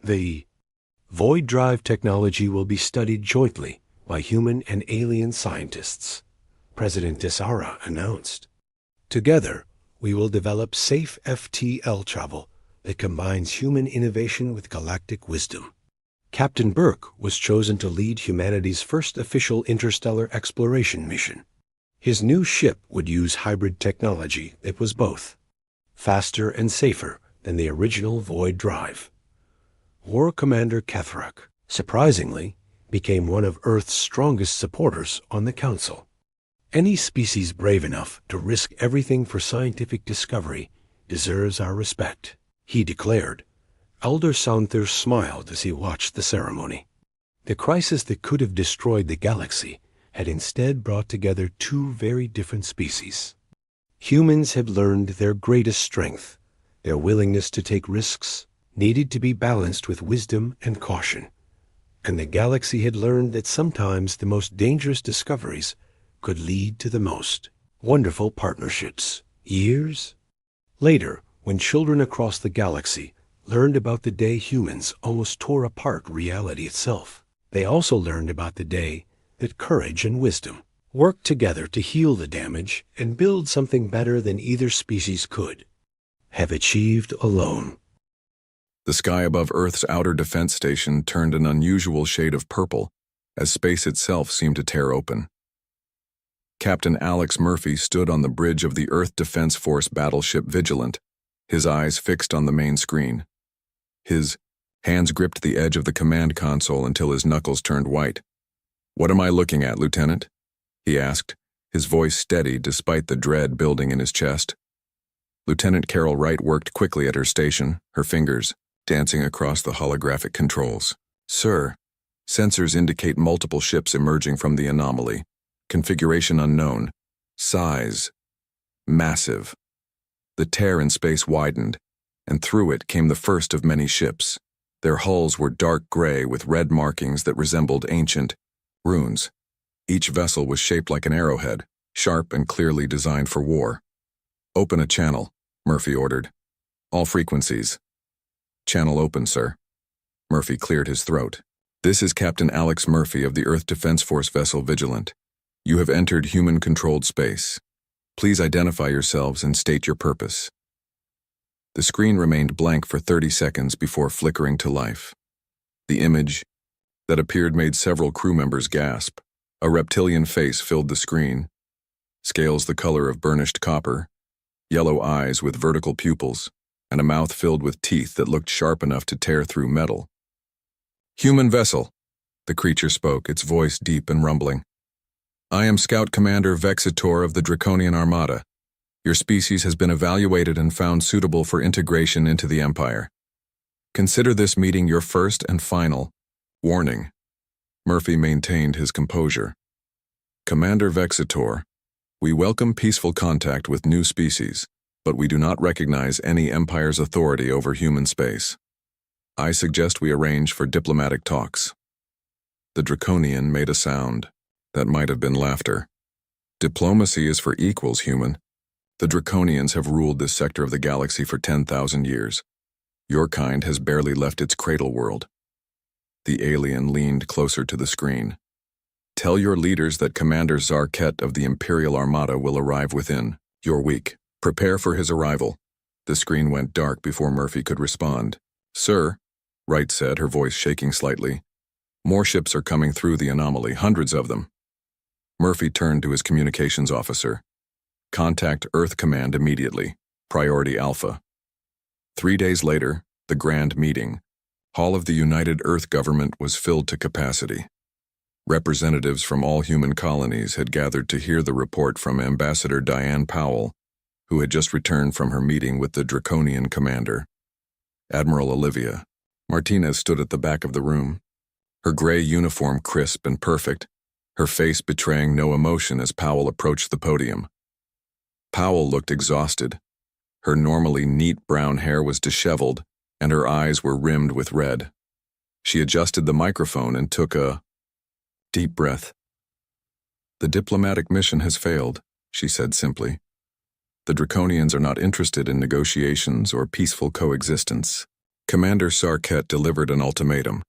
The void drive technology will be studied jointly by human and alien scientists, President Desara announced. Together, we will develop safe FTL travel that combines human innovation with galactic wisdom. Captain Burke was chosen to lead humanity's first official interstellar exploration mission. His new ship would use hybrid technology that was both faster and safer than the original Void drive. War Commander Kethrak, surprisingly, became one of Earth's strongest supporters on the Council. Any species brave enough to risk everything for scientific discovery deserves our respect, he declared. Elder Soundthir smiled as he watched the ceremony. The crisis that could have destroyed the galaxy had instead brought together two very different species. Humans had learned their greatest strength, their willingness to take risks, needed to be balanced with wisdom and caution. And the galaxy had learned that sometimes the most dangerous discoveries could lead to the most wonderful partnerships. Years later, when children across the galaxy learned about the day humans almost tore apart reality itself, they also learned about the day that courage and wisdom worked together to heal the damage and build something better than either species could have achieved alone. The sky above Earth's outer defense station turned an unusual shade of purple as space itself seemed to tear open. Captain Alex Murphy stood on the bridge of the Earth Defense Force battleship Vigilant, his eyes fixed on the main screen. His hands gripped the edge of the command console until his knuckles turned white. "What am I looking at, Lieutenant?" he asked, his voice steady despite the dread building in his chest. Lieutenant Carol Wright worked quickly at her station, her fingers dancing across the holographic controls. "Sir, sensors indicate multiple ships emerging from the anomaly. Configuration unknown. Size massive." The tear in space widened, and through it came the first of many ships. Their hulls were dark gray with red markings that resembled ancient runes. Each vessel was shaped like an arrowhead, sharp and clearly designed for war. "Open a channel," Murphy ordered. "All frequencies." "Channel open, sir." Murphy cleared his throat. "This is Captain Alex Murphy of the Earth Defense Force vessel Vigilant. You have entered human-controlled space. Please identify yourselves and state your purpose." The screen remained blank for 30 seconds before flickering to life. The image that appeared made several crew members gasp. A reptilian face filled the screen, scales the color of burnished copper, yellow eyes with vertical pupils, and a mouth filled with teeth that looked sharp enough to tear through metal. "Human vessel," the creature spoke, its voice deep and rumbling. "I am Scout Commander Vexitor of the Draconian Armada. Your species has been evaluated and found suitable for integration into the Empire. Consider this meeting your first and final warning." Murphy maintained his composure. "Commander Vexitor, we welcome peaceful contact with new species, but we do not recognize any Empire's authority over human space. I suggest we arrange for diplomatic talks." The Draconian made a sound that might have been laughter. "Diplomacy is for equals, human. The Draconians have ruled this sector of the galaxy for 10,000 years. Your kind has barely left its cradle world." The alien leaned closer to the screen. "Tell your leaders that Commander Zarket of the Imperial Armada will arrive within your week. Prepare for his arrival." The screen went dark before Murphy could respond. "Sir," Wright said, her voice shaking slightly, "more ships are coming through the anomaly, hundreds of them." Murphy turned to his communications officer. "Contact Earth Command immediately. Priority Alpha." 3 days later, the grand meeting. Hall of the United Earth Government was filled to capacity. Representatives from all human colonies had gathered to hear the report from Ambassador Diane Powell, who had just returned from her meeting with the Draconian commander. Admiral Olivia Martinez stood at the back of the room, her gray uniform crisp and perfect, her face betraying no emotion as Powell approached the podium. Powell looked exhausted. Her normally neat brown hair was disheveled, and her eyes were rimmed with red. She adjusted the microphone and took a deep breath. "The diplomatic mission has failed," she said simply. "The Draconians are not interested in negotiations or peaceful coexistence. Commander Zarket delivered an ultimatum.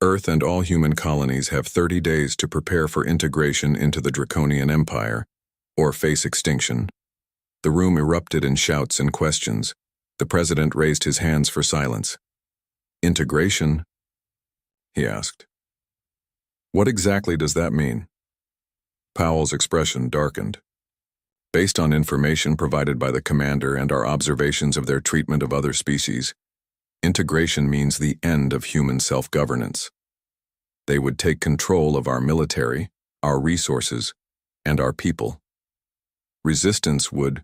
Earth and all human colonies have 30 days to prepare for integration into the Draconian Empire, or face extinction. The room erupted in shouts and questions. The president raised his hands for silence. Integration? He asked. What exactly does that mean? Powell's expression darkened. Based on information provided by the commander and our observations of their treatment of other species, integration means the end of human self-governance. They would take control of our military, our resources, and our people. Resistance would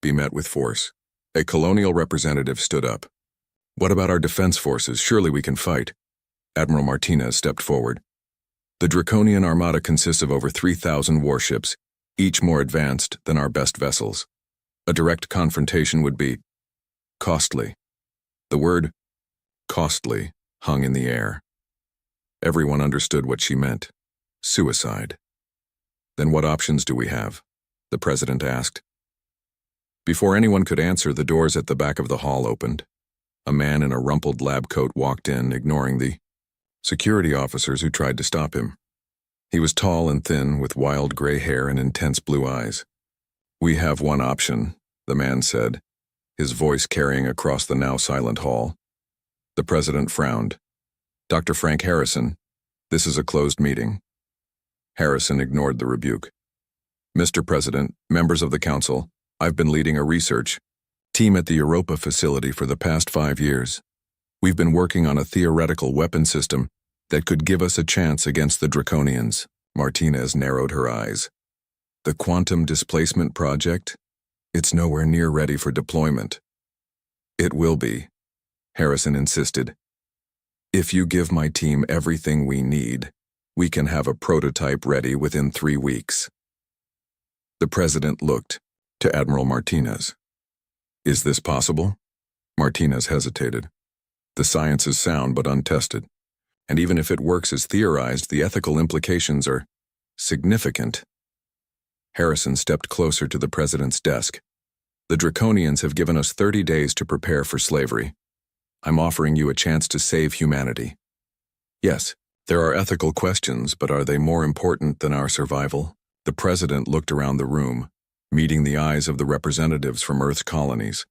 be met with force. A colonial representative stood up. What about our defense forces? Surely we can fight. Admiral Martinez stepped forward. The Draconian Armada consists of over 3,000 warships, each more advanced than our best vessels. A direct confrontation would be costly. The word costly hung in the air. Everyone understood what she meant. Suicide. Then what options do we have? The president asked. Before anyone could answer, the doors at the back of the hall opened. A man in a rumpled lab coat walked in, ignoring the security officers who tried to stop him. He was tall and thin, with wild gray hair and intense blue eyes. We have one option, the man said, his voice carrying across the now silent hall. The president frowned. Dr. Frank Harrison, this is a closed meeting. Harrison ignored the rebuke. Mr. President, members of the council, I've been leading a research team at the Europa facility for the past 5 years. We've been working on a theoretical weapon system that could give us a chance against the Draconians. Martinez narrowed her eyes. The quantum displacement project? It's nowhere near ready for deployment. It will be, Harrison insisted. If you give my team everything we need, we can have a prototype ready within 3 weeks. The president looked to Admiral Martinez. Is this possible? Martinez hesitated. The science is sound but untested, and even if it works as theorized, the ethical implications are significant. Harrison stepped closer to the president's desk. The Draconians have given us 30 days to prepare for slavery. I'm offering you a chance to save humanity. Yes, there are ethical questions, but are they more important than our survival? The president looked around the room, meeting the eyes of the representatives from Earth's colonies,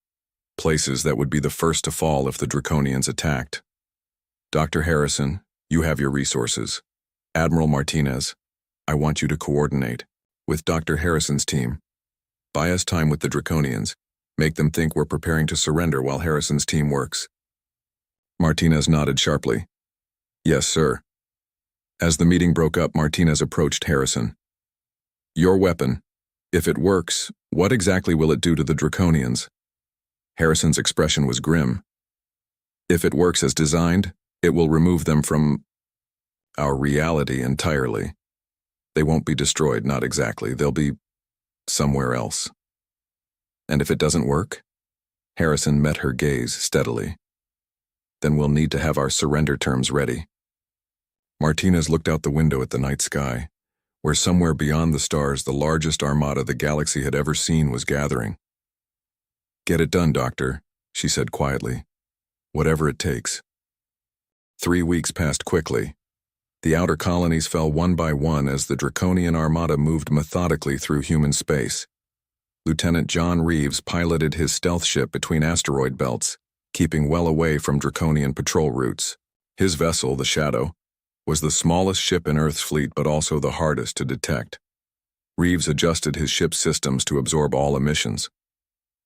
places that would be the first to fall if the Draconians attacked. Dr. Harrison, you have your resources. Admiral Martinez, I want you to coordinate with Dr. Harrison's team. Buy us time with the Draconians. Make them think we're preparing to surrender while Harrison's team works. Martinez nodded sharply. Yes, sir. As the meeting broke up, Martinez approached Harrison. Your weapon, if it works, what exactly will it do to the Draconians? Harrison's expression was grim. If it works as designed, it will remove them from our reality entirely. They won't be destroyed, not exactly. They'll be somewhere else. And if it doesn't work? Harrison met her gaze steadily. Then we'll need to have our surrender terms ready. Martinez looked out the window at the night sky, where somewhere beyond the stars the largest armada the galaxy had ever seen was gathering. Get it done, Doctor, she said quietly. Whatever it takes. 3 weeks passed quickly. The outer colonies fell one by one as the Draconian Armada moved methodically through human space. Lieutenant John Reeves piloted his stealth ship between asteroid belts, keeping well away from Draconian patrol routes. His vessel, the Shadow, was the smallest ship in Earth's fleet but also the hardest to detect. Reeves adjusted his ship's systems to absorb all emissions.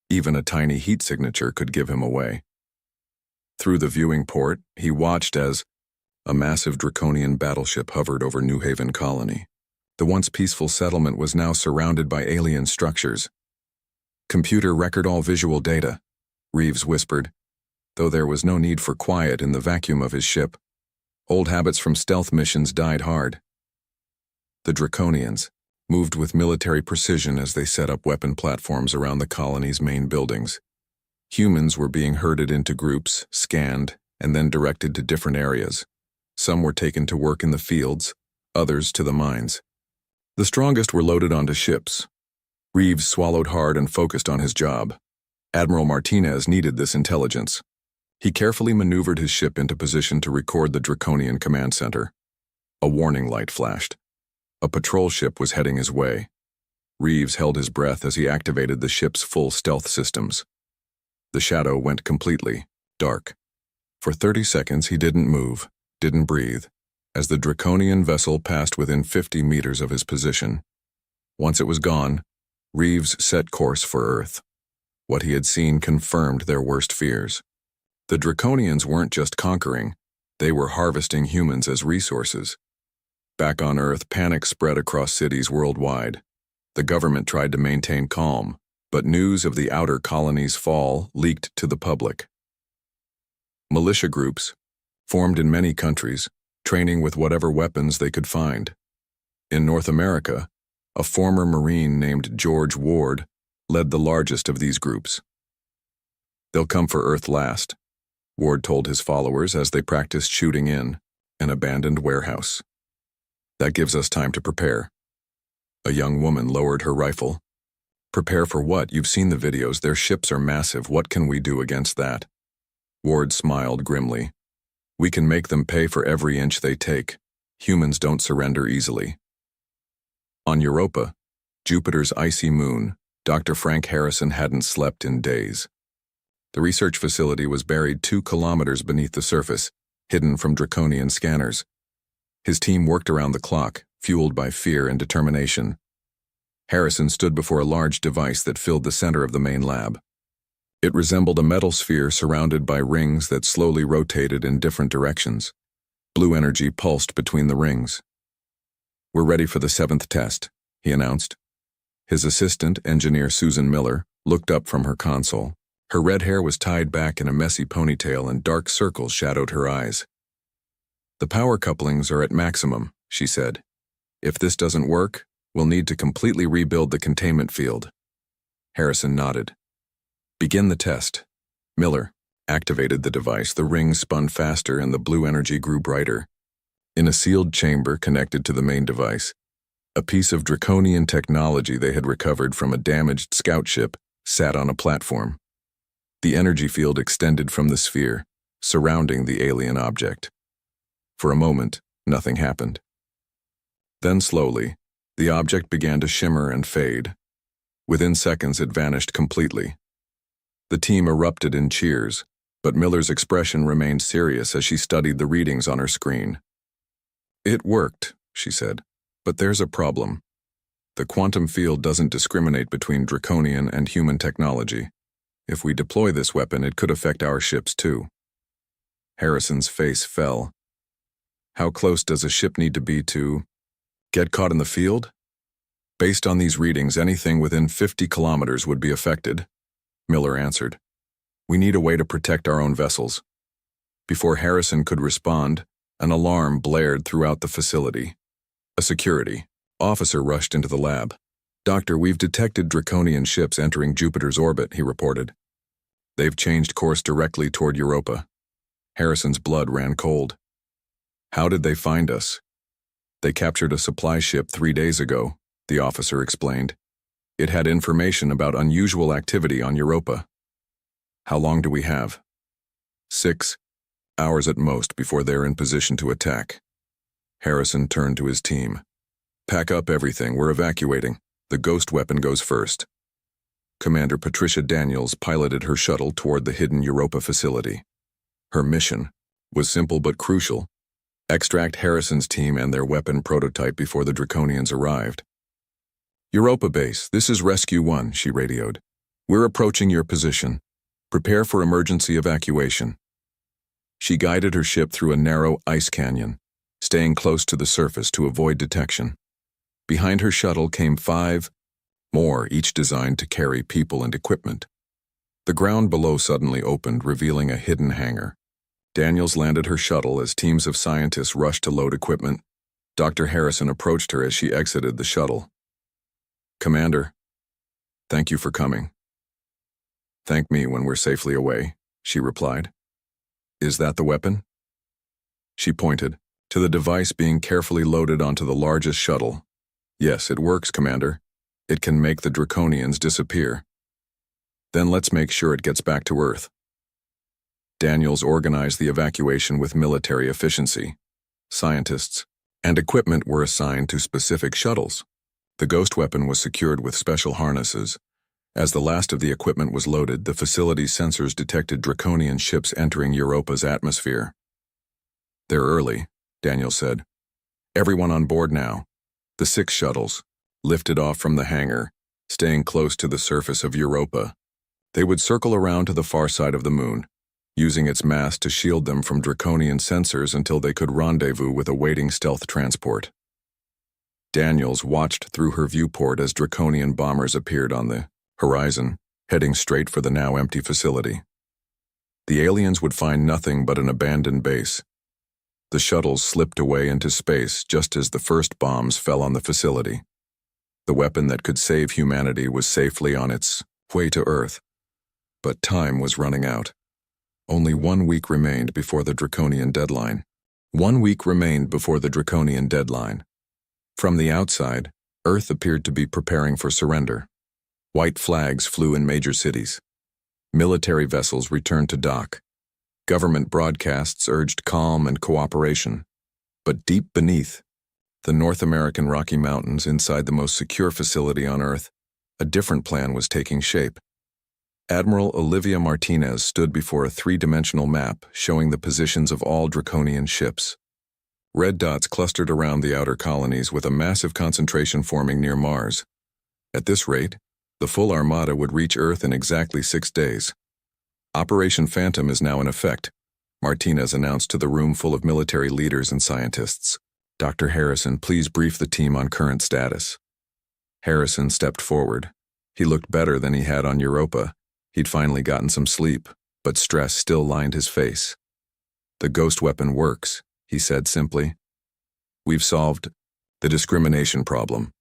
Even a tiny heat signature could give him away. Through the viewing port, he watched as a massive Draconian battleship hovered over New Haven Colony. The once peaceful settlement was now surrounded by alien structures. Computer record all visual data, Reeves whispered, though there was no need for quiet in the vacuum of his ship. Old habits from stealth missions died hard. The Draconians moved with military precision as they set up weapon platforms around the colony's main buildings. Humans were being herded into groups, scanned, and then directed to different areas. Some were taken to work in the fields, others to the mines. The strongest were loaded onto ships. Reeves swallowed hard and focused on his job. Admiral Martinez needed this intelligence. He carefully maneuvered his ship into position to record the Draconian command center. A warning light flashed. A patrol ship was heading his way. Reeves held his breath as he activated the ship's full stealth systems. The shadow went completely dark. For 30 seconds he didn't move, didn't breathe, as the Draconian vessel passed within 50 meters of his position. Once it was gone, Reeves set course for Earth. What he had seen confirmed their worst fears. The Draconians weren't just conquering, they were harvesting humans as resources. Back on Earth, panic spread across cities worldwide. The government tried to maintain calm, but news of the outer colony's fall leaked to the public. Militia groups, formed in many countries, training with whatever weapons they could find. In North America, a former Marine named George Ward led the largest of these groups. "They'll come for Earth last," Ward told his followers as they practiced shooting in an abandoned warehouse. "That gives us time to prepare." A young woman lowered her rifle. "Prepare for what? You've seen the videos. Their ships are massive. What can we do against that?" Ward smiled grimly. "We can make them pay for every inch they take. Humans don't surrender easily." On Europa, Jupiter's icy moon, Dr. Frank Harrison hadn't slept in days. The research facility was buried 2 kilometers beneath the surface, hidden from Draconian scanners. His team worked around the clock, fueled by fear and determination. Harrison stood before a large device that filled the center of the main lab. It resembled a metal sphere surrounded by rings that slowly rotated in different directions. Blue energy pulsed between the rings. "We're ready for the 7th test," he announced. His assistant, engineer Susan Miller, looked up from her console. Her red hair was tied back in a messy ponytail and dark circles shadowed her eyes. "The power couplings are at maximum," she said. "If this doesn't work, we'll need to completely rebuild the containment field." Harrison nodded. "Begin the test." Miller activated the device. The rings spun faster and the blue energy grew brighter. In a sealed chamber connected to the main device, a piece of Draconian technology they had recovered from a damaged scout ship sat on a platform. The energy field extended from the sphere, surrounding the alien object. For a moment, nothing happened. Then slowly, the object began to shimmer and fade. Within seconds, it vanished completely. The team erupted in cheers, but Miller's expression remained serious as she studied the readings on her screen. "It worked," she said, "but there's a problem. The quantum field doesn't discriminate between Draconian and human technology. If we deploy this weapon, it could affect our ships too." Harrison's face fell. "How close does a ship need to be to get caught in the field?" "Based on these readings, anything within 50 kilometers would be affected," Miller answered. "We need a way to protect our own vessels." Before Harrison could respond, an alarm blared throughout the facility. A security officer rushed into the lab. "Doctor, we've detected Draconian ships entering Jupiter's orbit," he reported. "They've changed course directly toward Europa." Harrison's blood ran cold. "How did they find us?" "They captured a supply ship 3 days ago," the officer explained. "It had information about unusual activity on Europa." "How long do we have?" 6 hours at most before they're in position to attack." Harrison turned to his team. "Pack up everything, we're evacuating. The ghost weapon goes first." Commander Patricia Daniels piloted her shuttle toward the hidden Europa facility. Her mission was simple but crucial: extract Harrison's team and their weapon prototype before the Draconians arrived. "Europa base, this is Rescue 1, she radioed. "We're approaching your position. Prepare for emergency evacuation." She guided her ship through a narrow ice canyon, staying close to the surface to avoid detection. Behind her shuttle came 5 more, each designed to carry people and equipment. The ground below suddenly opened, revealing a hidden hangar. Daniels landed her shuttle as teams of scientists rushed to load equipment. Dr. Harrison approached her as she exited the shuttle. "Commander, thank you for coming." "Thank me when we're safely away," she replied. "Is that the weapon?" She pointed to the device being carefully loaded onto the largest shuttle. "Yes, it works, Commander. It can make the Draconians disappear." "Then let's make sure it gets back to Earth." Daniels organized the evacuation with military efficiency. Scientists and equipment were assigned to specific shuttles. The ghost weapon was secured with special harnesses. As the last of the equipment was loaded, the facility's sensors detected draconian ships entering Europa's atmosphere. "They're early," Daniel said. "Everyone on board now." The 6 shuttles lifted off from the hangar, staying close to the surface of Europa. They would circle around to the far side of the moon, using its mass to shield them from draconian sensors until they could rendezvous with a waiting stealth transport. Daniels watched through her viewport as draconian bombers appeared on the horizon, heading straight for the now empty facility. The aliens would find nothing but an abandoned base. The shuttles slipped away into space just as the first bombs fell on the facility. The weapon that could save humanity was safely on its way to Earth. But time was running out. Only 1 week remained before the draconian deadline. 1 week remained before the draconian deadline. From the outside, Earth appeared to be preparing for surrender. White flags flew in major cities. Military vessels returned to dock. Government broadcasts urged calm and cooperation. But deep beneath, the North American Rocky Mountains inside the most secure facility on Earth, a different plan was taking shape. Admiral Olivia Martinez stood before a 3-dimensional map showing the positions of all draconian ships. Red dots clustered around the outer colonies with a massive concentration forming near Mars. At this rate, the full armada would reach Earth in exactly 6 days. Operation Phantom is now in effect, Martinez announced to the room full of military leaders and scientists. "Dr. Harrison, please brief the team on current status." Harrison stepped forward. He looked better than he had on Europa. He'd finally gotten some sleep, but stress still lined his face. "The ghost weapon works," he said simply. "We've solved the discrimination problem.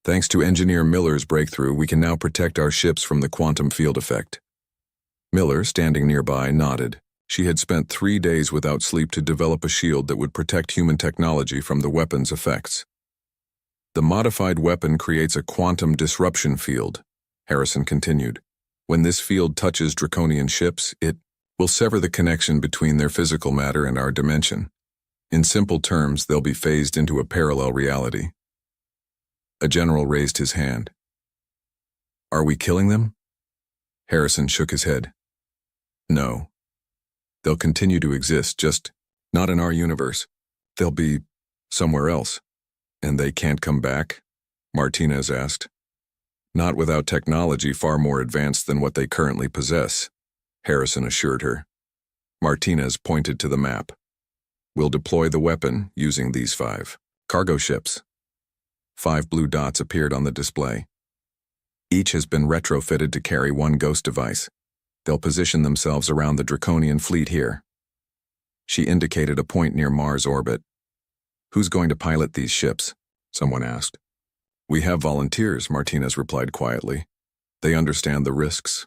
Thanks to Engineer Miller's breakthrough, we can now protect our ships from the quantum field effect." Miller, standing nearby, nodded. She had spent 3 days without sleep to develop a shield that would protect human technology from the weapon's effects. "The modified weapon creates a quantum disruption field," Harrison continued. "When this field touches draconian ships, it will sever the connection between their physical matter and our dimension. In simple terms, they'll be phased into a parallel reality." A general raised his hand. "Are we killing them?" Harrison shook his head. "No. They'll continue to exist, just not in our universe. They'll be somewhere else." "And they can't come back?" Martinez asked. "Not without technology far more advanced than what they currently possess," Harrison assured her. Martinez pointed to the map. "We'll deploy the weapon using these 5 cargo ships." 5 blue dots appeared on the display. Each has been retrofitted to carry 1 ghost device. They'll position themselves around the draconian fleet here. She indicated a point near Mars orbit. "Who's going to pilot these ships?" someone asked. "We have volunteers," Martinez replied quietly. "They understand the risks."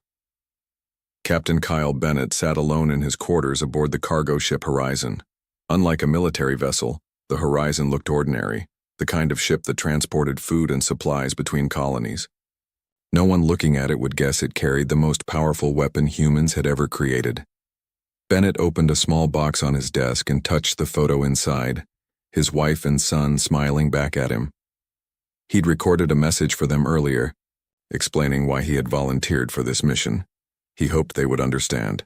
Captain Kyle Bennett sat alone in his quarters aboard the cargo ship Horizon. Unlike a military vessel, the Horizon looked ordinary, the kind of ship that transported food and supplies between colonies. No one looking at it would guess it carried the most powerful weapon humans had ever created. Bennett opened a small box on his desk and touched the photo inside, his wife and son smiling back at him. He'd recorded a message for them earlier, explaining why he had volunteered for this mission. He hoped they would understand.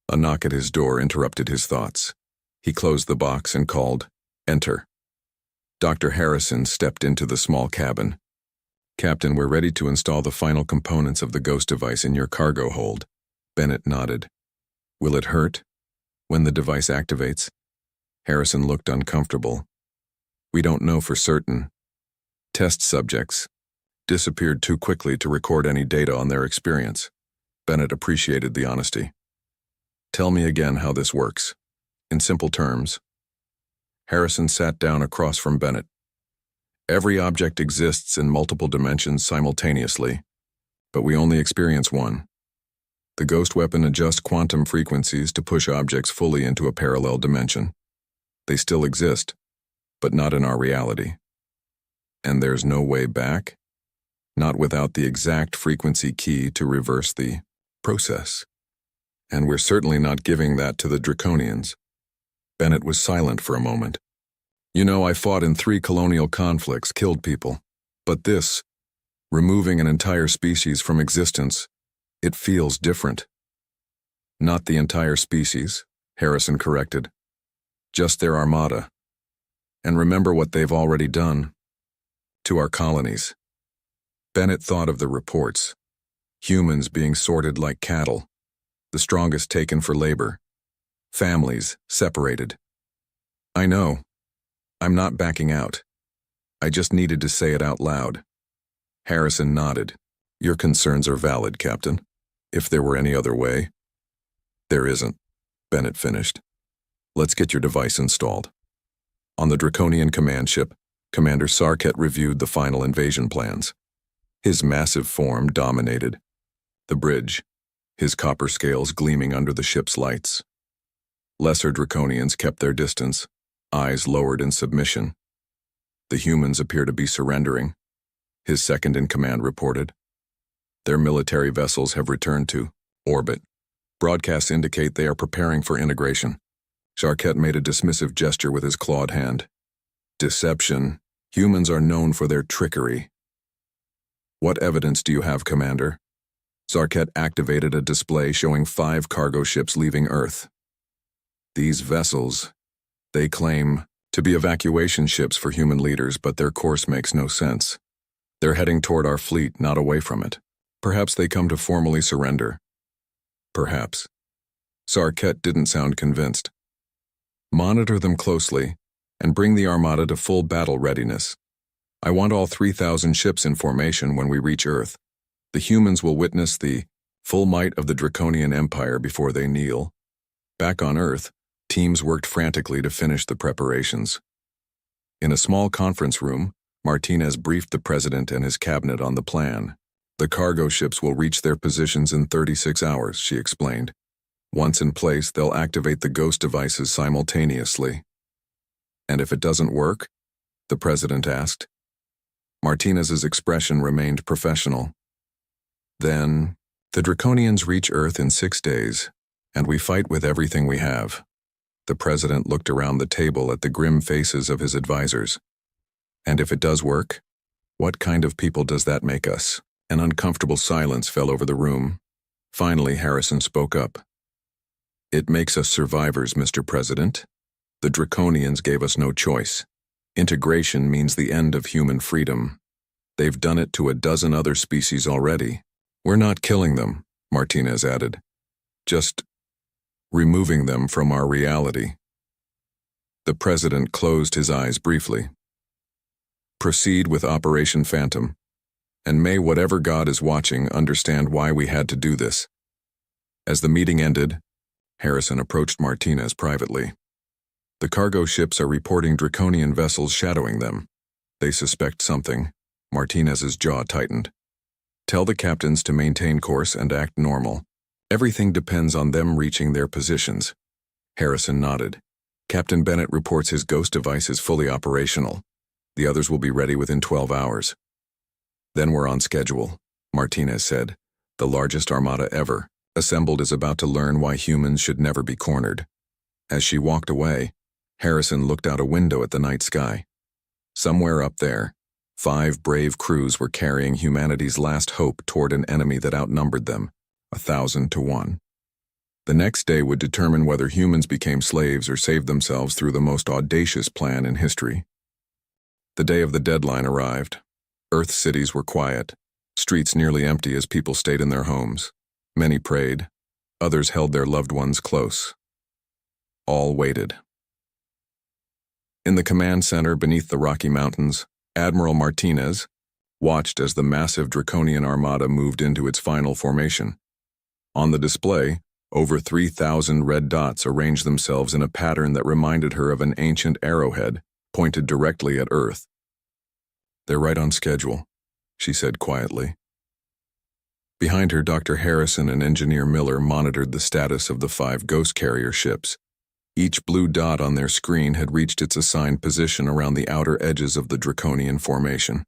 A knock at his door interrupted his thoughts. He closed the box and called, "Enter." Dr. Harrison stepped into the small cabin. "Captain, we're ready to install the final components of the ghost device in your cargo hold." Bennett nodded. "Will it hurt when the device activates?" Harrison looked uncomfortable. "We don't know for certain. Test subjects disappeared too quickly to record any data on their experience." Bennett appreciated the honesty. "Tell me again how this works, in simple terms." Harrison sat down across from Bennett. "Every object exists in multiple dimensions simultaneously, but we only experience one. The ghost weapon adjusts quantum frequencies to push objects fully into a parallel dimension. They still exist, but not in our reality. And there's no way back, not without the exact frequency key to reverse the process." And we're certainly not giving that to the Draconians. Bennett was silent for a moment. You know, I fought in 3 colonial conflicts, killed people. But this, removing an entire species from existence, it feels different. Not the entire species, Harrison corrected. Just their armada. And remember what they've already done to our colonies. Bennett thought of the reports. Humans being sorted like cattle, the strongest taken for labor, families separated. I know. I'm not backing out. I just needed to say it out loud. Harrison nodded. Your concerns are valid, Captain. If there were any other way. There isn't, Bennett finished. Let's get your device installed. On the Draconian command ship, Commander Sarkett reviewed the final invasion plans. His massive form dominated the bridge, his copper scales gleaming under the ship's lights. Lesser Draconians kept their distance, eyes lowered in submission. The humans appear to be surrendering, his second-in-command reported. Their military vessels have returned to orbit. Broadcasts indicate they are preparing for integration. Sarkett made a dismissive gesture with his clawed hand. Deception. Humans are known for their trickery. What evidence do you have, Commander? Sarkett activated a display showing 5 cargo ships leaving Earth. These vessels, they claim to be evacuation ships for human leaders, but their course makes no sense. They're heading toward our fleet, not away from it. Perhaps they come to formally surrender. Perhaps. Sarkett didn't sound convinced. Monitor them closely and bring the armada to full battle readiness. I want all 3,000 ships in formation when we reach Earth. The humans will witness the full might of the Draconian Empire before they kneel. Back on Earth, teams worked frantically to finish the preparations. In a small conference room, Martinez briefed the president and his cabinet on the plan. The cargo ships will reach their positions in 36 hours, she explained. Once in place, they'll activate the ghost devices simultaneously. And if it doesn't work? The president asked. Martinez's expression remained professional. Then, the Draconians reach Earth in 6 days, and we fight with everything we have. The president looked around the table at the grim faces of his advisors. And if it does work, what kind of people does that make us? An uncomfortable silence fell over the room. Finally, Harrison spoke up. It makes us survivors, Mr. President. The Draconians gave us no choice. Integration means the end of human freedom. They've done it to a dozen other species already. We're not killing them, Martinez added. Just removing them from our reality. The president closed his eyes briefly. Proceed with Operation Phantom, and may whatever God is watching understand why we had to do this. As the meeting ended, Harrison approached Martinez privately. The cargo ships are reporting Draconian vessels shadowing them. They suspect something. Martinez's jaw tightened. Tell the captains to maintain course and act normal. Everything depends on them reaching their positions. Harrison nodded. Captain Bennett reports his ghost device is fully operational. The others will be ready within 12 hours. Then we're on schedule, Martinez said. The largest armada ever, assembled, is about to learn why humans should never be cornered. As she walked away, Harrison looked out a window at the night sky. Somewhere up there, 5 brave crews were carrying humanity's last hope toward an enemy that outnumbered them, 1,000 to 1. The next day would determine whether humans became slaves or saved themselves through the most audacious plan in history. The day of the deadline arrived. Earth's cities were quiet, streets nearly empty as people stayed in their homes. Many prayed, others held their loved ones close. All waited. In the command center beneath the Rocky Mountains, Admiral Martinez watched as the massive Draconian armada moved into its final formation. On the display, over 3,000 red dots arranged themselves in a pattern that reminded her of an ancient arrowhead pointed directly at Earth. They're right on schedule, she said quietly. Behind her, Dr. Harrison and Engineer Miller monitored the status of the 5 ghost carrier ships. Each blue dot on their screen had reached its assigned position around the outer edges of the Draconian formation.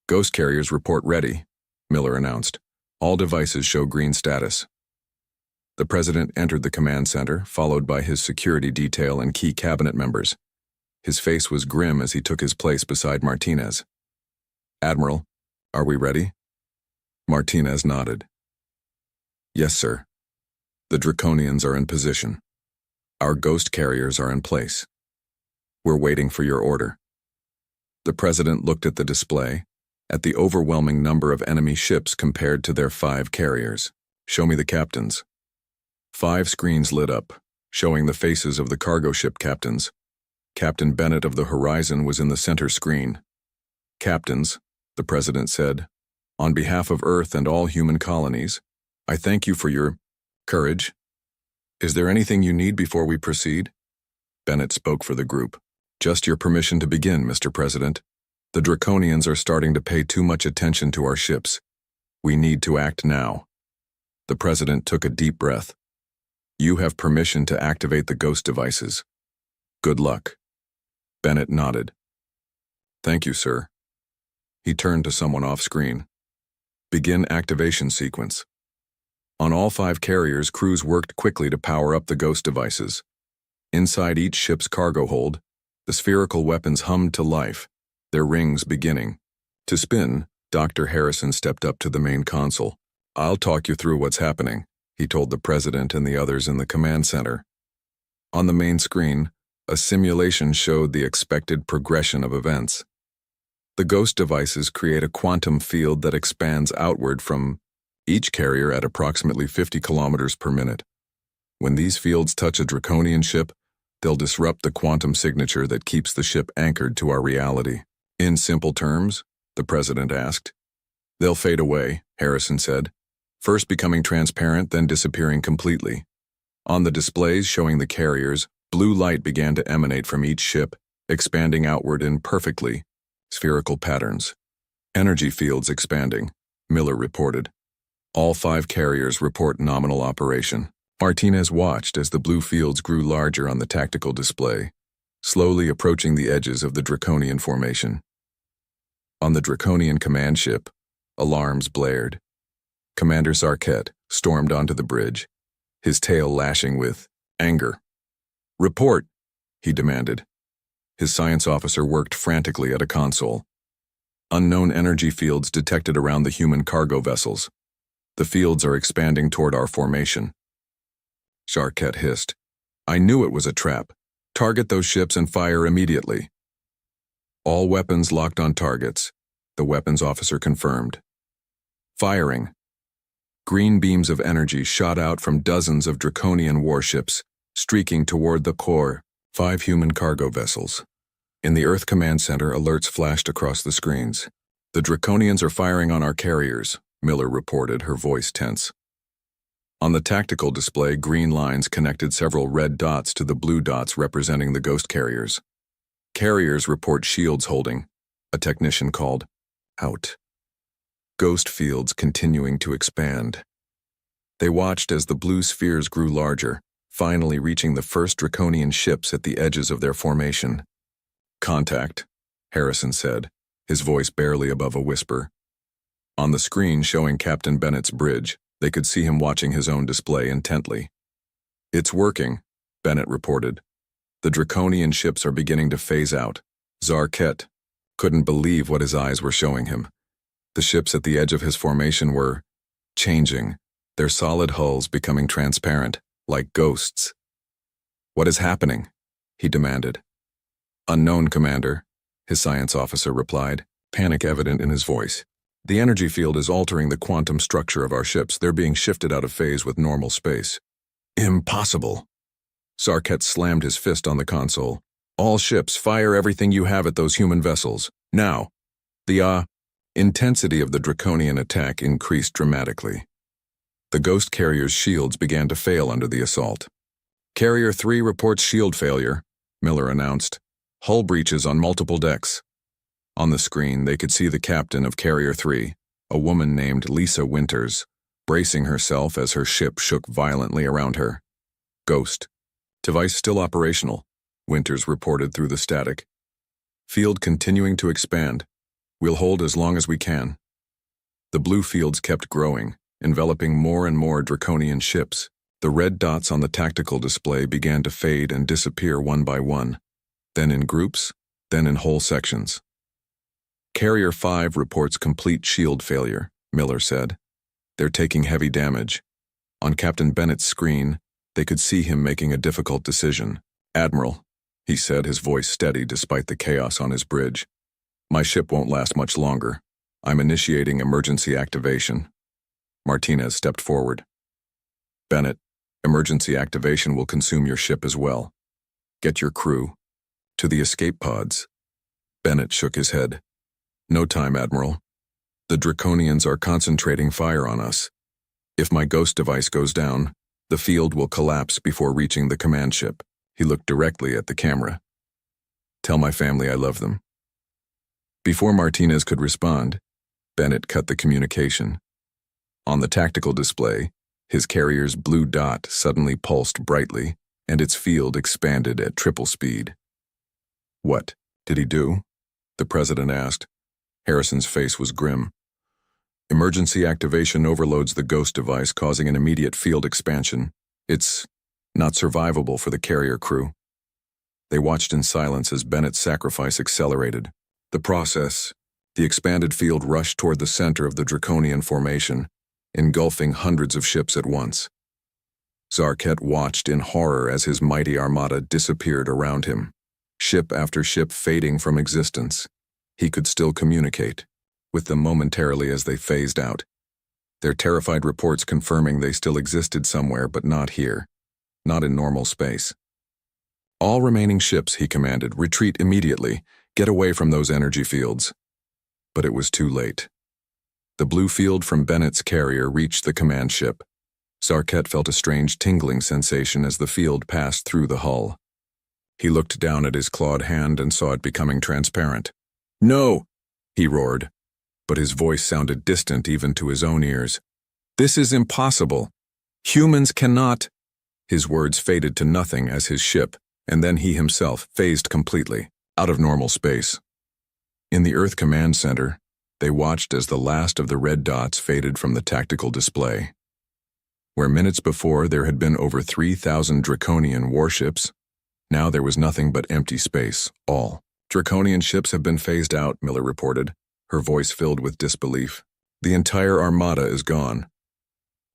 Ghost carriers report ready, Miller announced. All devices show green status. The president entered the command center, followed by his security detail and key cabinet members. His face was grim as he took his place beside Martinez. "Admiral, are we ready?" Martinez nodded. "Yes, sir. The Draconians are in position. Our ghost carriers are in place. We're waiting for your order." The president looked at the display, at the overwhelming number of enemy ships compared to their 5 carriers. "Show me the captains." 5 screens lit up, showing the faces of the cargo ship captains. Captain Bennett of the Horizon was in the center screen. "Captains," the president said, "on behalf of Earth and all human colonies, I thank you for your courage. Is there anything you need before we proceed?" Bennett spoke for the group. "Just your permission to begin, Mr. President. The Draconians are starting to pay too much attention to our ships. We need to act now." The president took a deep breath. "You have permission to activate the ghost devices. Good luck." Bennett nodded. "Thank you, sir." He turned to someone off-screen. "Begin activation sequence." On all 5 carriers, crews worked quickly to power up the ghost devices. Inside each ship's cargo hold, the spherical weapons hummed to life, their rings beginning to spin. Dr. Harrison stepped up to the main console. "I'll talk you through what's happening," he told the president and the others in the command center. On the main screen, a simulation showed the expected progression of events. The ghost devices create a quantum field that expands outward from each carrier at approximately 50 kilometers per minute. When these fields touch a Draconian ship, they'll disrupt the quantum signature that keeps the ship anchored to our reality. "In simple terms?" the president asked. "They'll fade away," Harrison said, "first becoming transparent, then disappearing completely." On the displays showing the carriers, blue light began to emanate from each ship, expanding outward in perfectly spherical patterns. "Energy fields expanding," Miller reported. All 5 carriers report nominal operation. Martinez watched as the blue fields grew larger on the tactical display, slowly approaching the edges of the Draconian formation. On the Draconian command ship, alarms blared. Commander Zarkett stormed onto the bridge, his tail lashing with anger. "Report," he demanded. His science officer worked frantically at a console. "Unknown energy fields detected around the human cargo vessels. The fields are expanding toward our formation." Zarkett hissed. "I knew it was a trap. Target those ships and fire immediately." "All weapons locked on targets," the weapons officer confirmed. Firing. Green beams of energy shot out from dozens of Draconian warships, streaking toward the core, 5 human cargo vessels. In the Earth Command Center, alerts flashed across the screens. "The Draconians are firing on our carriers," Miller reported, her voice tense. On the tactical display, green lines connected several red dots to the blue dots representing the ghost carriers. "Carriers report shields holding," a technician called out. Ghost fields continuing to expand. They watched as the blue spheres grew larger, finally reaching the first Draconian ships at the edges of their formation. "Contact," Harrison said, his voice barely above a whisper. On the screen showing Captain Bennett's bridge, they could see him watching his own display intently. "It's working," Bennett reported. "The Draconian ships are beginning to phase out." Zarkett couldn't believe what his eyes were showing him. The ships at the edge of his formation were changing, their solid hulls becoming transparent, like ghosts. "What is happening?" he demanded. "Unknown, Commander," his science officer replied, panic evident in his voice. "The energy field is altering the quantum structure of our ships. They're being shifted out of phase with normal space." "Impossible." Zarkett slammed his fist on the console. "All ships, fire everything you have at those human vessels. Now." The intensity of the Draconian attack increased dramatically. The ghost carrier's shields began to fail under the assault. "Carrier 3 reports shield failure," Miller announced. "Hull breaches on multiple decks." On the screen, they could see the captain of Carrier 3, a woman named Lisa Winters, bracing herself as her ship shook violently around her. "Ghost. Device still operational," Winters reported through the static. "Field continuing to expand. We'll hold as long as we can." The blue fields kept growing, enveloping more and more Draconian ships. The red dots on the tactical display began to fade and disappear one by one, then in groups, then in whole sections. Carrier 5 reports complete shield failure, Miller said. They're taking heavy damage. On Captain Bennett's screen, they could see him making a difficult decision. Admiral, he said, his voice steady despite the chaos on his bridge. My ship won't last much longer. I'm initiating emergency activation. Martinez stepped forward. Bennett, emergency activation will consume your ship as well. Get your crew to the escape pods. Bennett shook his head. No time, Admiral. The Draconians are concentrating fire on us. If my ghost device goes down, the field will collapse before reaching the command ship. He looked directly at the camera. Tell my family I love them. Before Martinez could respond, Bennett cut the communication. On the tactical display, his carrier's blue dot suddenly pulsed brightly, and its field expanded at triple speed. What did he do? The president asked. Harrison's face was grim. Emergency activation overloads the ghost device, causing an immediate field expansion. It's not survivable for the carrier crew. They watched in silence as Bennett's sacrifice accelerated. The expanded field rushed toward the center of the Draconian formation, engulfing hundreds of ships at once. Zarket watched in horror as his mighty armada disappeared around him, ship after ship fading from existence. He could still communicate with them momentarily as they phased out, their terrified reports confirming they still existed somewhere but not here, not in normal space. All remaining ships, he commanded, retreat immediately, get away from those energy fields. But it was too late. The blue field from Bennett's carrier reached the command ship. Zarket felt a strange tingling sensation as the field passed through the hull. He looked down at his clawed hand and saw it becoming transparent. No! He roared, but his voice sounded distant even to his own ears. This is impossible. Humans cannot. His words faded to nothing as his ship, and then he himself, phased completely, out of normal space. In the Earth Command Center, they watched as the last of the red dots faded from the tactical display. Where minutes before there had been over 3,000 Draconian warships, now there was nothing but empty space, all. Draconian ships have been phased out, Miller reported, her voice filled with disbelief. The entire armada is gone.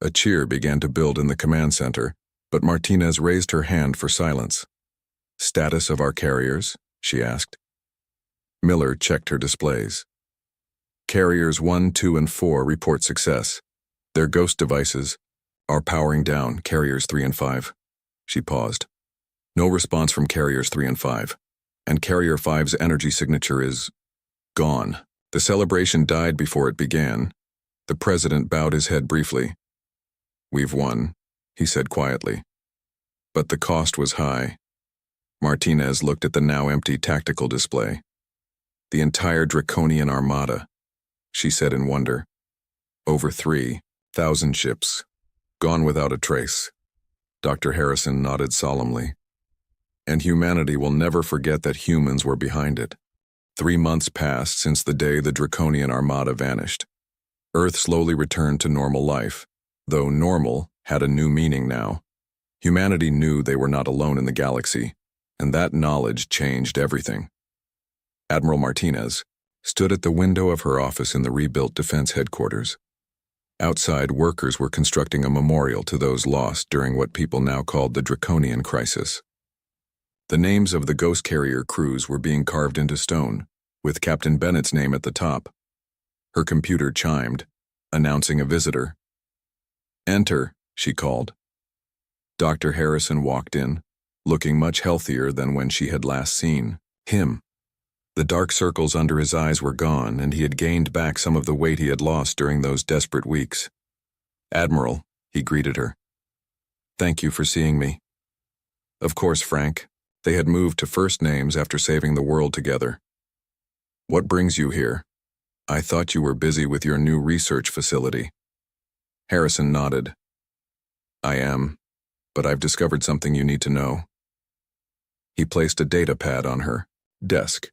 A cheer began to build in the command center, but Martinez raised her hand for silence. Status of our carriers? She asked. Miller checked her displays. Carriers 1, 2, and 4 report success. Their ghost devices are powering down carriers 3 and 5. She paused. No response from carriers 3 and 5. And carrier 5's energy signature is gone. The celebration died before it began. The president bowed his head briefly. We've won, he said quietly. But the cost was high. Martinez looked at the now empty tactical display. The entire Draconian armada, she said in wonder. Over 3,000 ships, gone without a trace. Dr. Harrison nodded solemnly. And humanity will never forget that humans were behind it. 3 months passed since the day the Draconian armada vanished. Earth slowly returned to normal life, though normal had a new meaning now. Humanity knew they were not alone in the galaxy, and that knowledge changed everything. Admiral Martinez stood at the window of her office in the rebuilt defense headquarters. Outside, workers were constructing a memorial to those lost during what people now called the Draconian Crisis. The names of the ghost carrier crews were being carved into stone, with Captain Bennett's name at the top. Her computer chimed, announcing a visitor. Enter, she called. Dr. Harrison walked in, looking much healthier than when she had last seen him. The dark circles under his eyes were gone, and he had gained back some of the weight he had lost during those desperate weeks. Admiral, he greeted her. Thank you for seeing me. Of course, Frank. They had moved to first names after saving the world together. What brings you here? I thought you were busy with your new research facility. Harrison nodded. I am, but I've discovered something you need to know. He placed a data pad on her desk.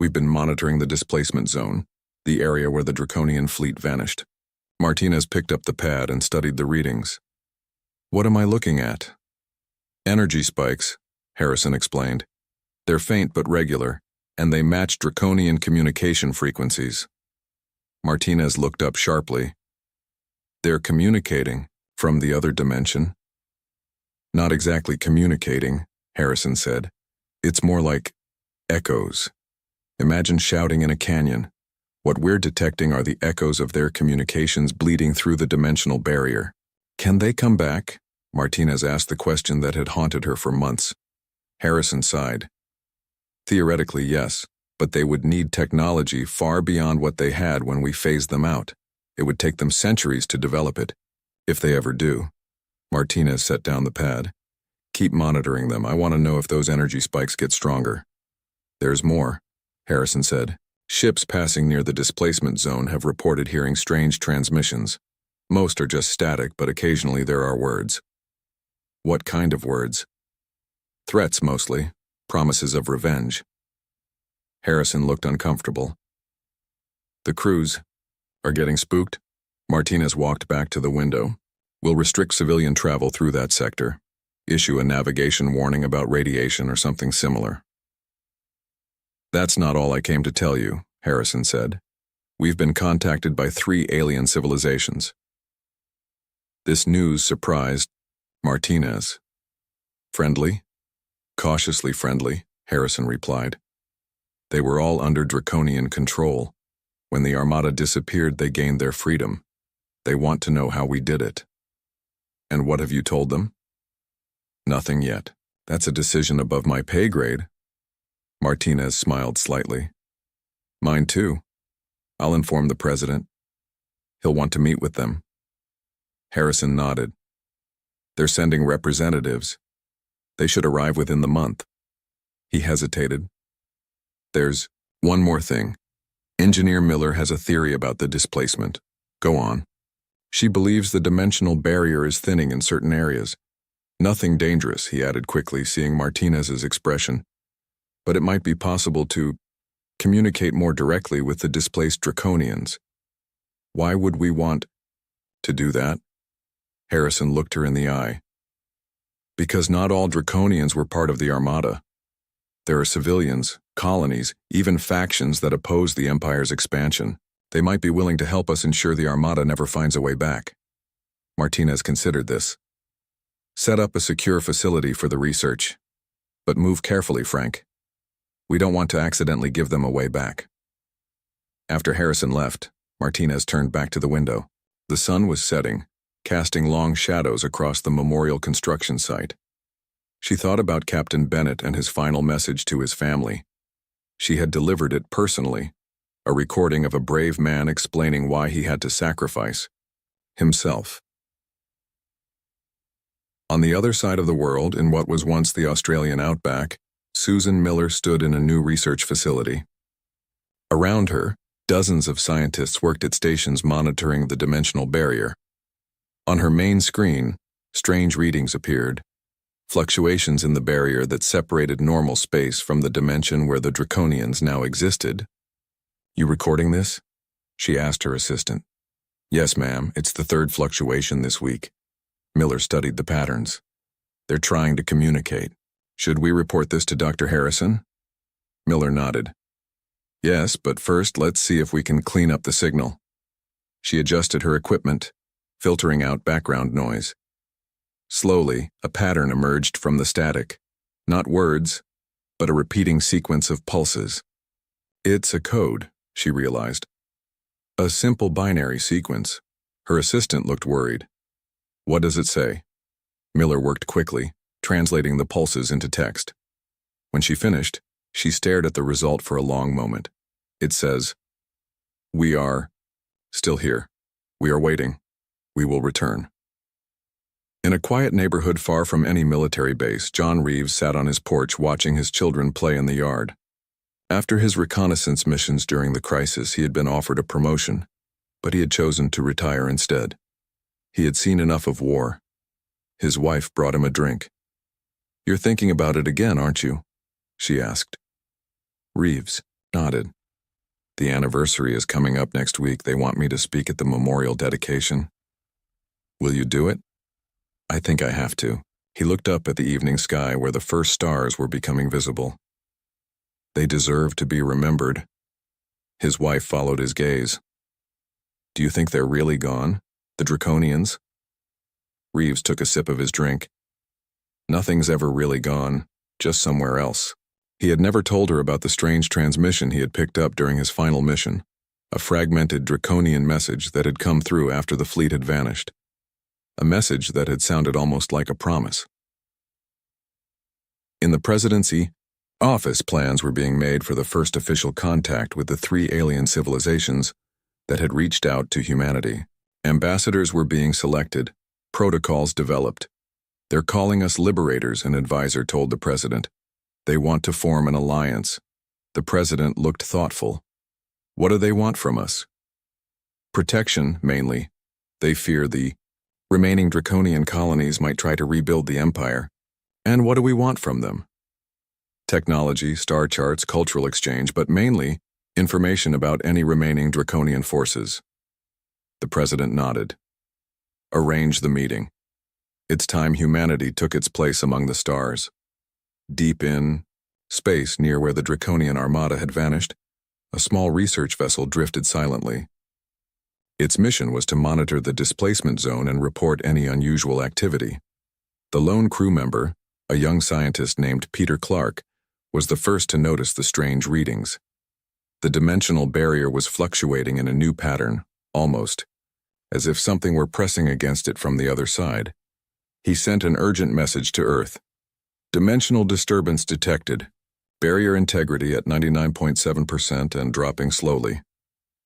We've been monitoring the displacement zone, the area where the Draconian fleet vanished. Martinez picked up the pad and studied the readings. What am I looking at? Energy spikes, Harrison explained. They're faint but regular, and they match draconian communication frequencies. Martinez looked up sharply. They're communicating from the other dimension? Not exactly communicating, Harrison said. It's more like echoes. Imagine shouting in a canyon. What we're detecting are the echoes of their communications bleeding through the dimensional barrier. Can they come back? Martinez asked the question that had haunted her for months. Harrison sighed. Theoretically, yes, but they would need technology far beyond what they had when we phased them out. It would take them centuries to develop it, if they ever do. Martinez set down the pad. Keep monitoring them. I want to know if those energy spikes get stronger. There's more, Harrison said. Ships passing near the displacement zone have reported hearing strange transmissions. Most are just static, but occasionally there are words. What kind of words? Threats mostly, promises of revenge. Harrison looked uncomfortable. The crews are getting spooked? Martinez walked back to the window. We'll restrict civilian travel through that sector. Issue a navigation warning about radiation or something similar. That's not all I came to tell you, Harrison said. We've been contacted by 3 alien civilizations. This news surprised Martinez. Friendly? Cautiously friendly, Harrison replied. They were all under draconian control. When the Armada disappeared, they gained their freedom. They want to know how we did it. And what have you told them? Nothing yet. That's a decision above my pay grade. Martinez smiled slightly. Mine too. I'll inform the president. He'll want to meet with them. Harrison nodded. They're sending representatives. They should arrive within the month. He hesitated. There's one more thing. Engineer Miller has a theory about the displacement. Go on. She believes the dimensional barrier is thinning in certain areas. Nothing dangerous, he added quickly, seeing Martinez's expression. But it might be possible to communicate more directly with the displaced Draconians. Why would we want to do that? Harrison looked her in the eye. Because not all Draconians were part of the Armada. There are civilians, colonies, even factions that oppose the Empire's expansion. They might be willing to help us ensure the Armada never finds a way back. Martinez considered this. Set up a secure facility for the research. But move carefully, Frank. We don't want to accidentally give them a way back. After Harrison left, Martinez turned back to the window. The sun was setting, casting long shadows across the memorial construction site. She thought about Captain Bennett and his final message to his family. She had delivered it personally, a recording of a brave man explaining why he had to sacrifice himself. On the other side of the world, in what was once the Australian outback, Susan Miller stood in a new research facility. Around her, dozens of scientists worked at stations monitoring the dimensional barrier. On her main screen, strange readings appeared, fluctuations in the barrier that separated normal space from the dimension where the Draconians now existed. You recording this? She asked her assistant. Yes, ma'am. It's the 3rd fluctuation this week. Miller studied the patterns. They're trying to communicate. Should we report this to Dr. Harrison? Miller nodded. Yes, but first let's see if we can clean up the signal. She adjusted her equipment, filtering out background noise. Slowly, a pattern emerged from the static. Not words, but a repeating sequence of pulses. It's a code, she realized. A simple binary sequence. Her assistant looked worried. What does it say? Miller worked quickly, translating the pulses into text. When she finished, she stared at the result for a long moment. It says, We are still here. We are waiting. We will return. In a quiet neighborhood far from any military base, John Reeves sat on his porch watching his children play in the yard. After his reconnaissance missions during the crisis, he had been offered a promotion, but he had chosen to retire instead. He had seen enough of war. His wife brought him a drink. You're thinking about it again, aren't you? She asked. Reeves nodded. The anniversary is coming up next week. They want me to speak at the memorial dedication. Will you do it? I think I have to. He looked up at the evening sky where the first stars were becoming visible. They deserve to be remembered. His wife followed his gaze. Do you think they're really gone? The Draconians? Reeves took a sip of his drink. Nothing's ever really gone, just somewhere else. He had never told her about the strange transmission he had picked up during his final mission, a fragmented Draconian message that had come through after the fleet had vanished. A message that had sounded almost like a promise. In the presidency, office plans were being made for the first official contact with the 3 alien civilizations that had reached out to humanity. Ambassadors were being selected, protocols developed. They're calling us liberators, an advisor told the president. They want to form an alliance. The president looked thoughtful. What do they want from us? Protection, mainly. They fear the remaining Draconian colonies might try to rebuild the empire. And what do we want from them? Technology, star charts, cultural exchange, but mainly information about any remaining Draconian forces. The president nodded. Arrange the meeting. It's time humanity took its place among the stars. Deep in space near where the Draconian armada had vanished, a small research vessel drifted silently. Its mission was to monitor the displacement zone and report any unusual activity. The lone crew member, a young scientist named Peter Clark, was the first to notice the strange readings. The dimensional barrier was fluctuating in a new pattern, almost as if something were pressing against it from the other side. He sent an urgent message to Earth. Dimensional disturbance detected. Barrier integrity at 99.7% and dropping slowly.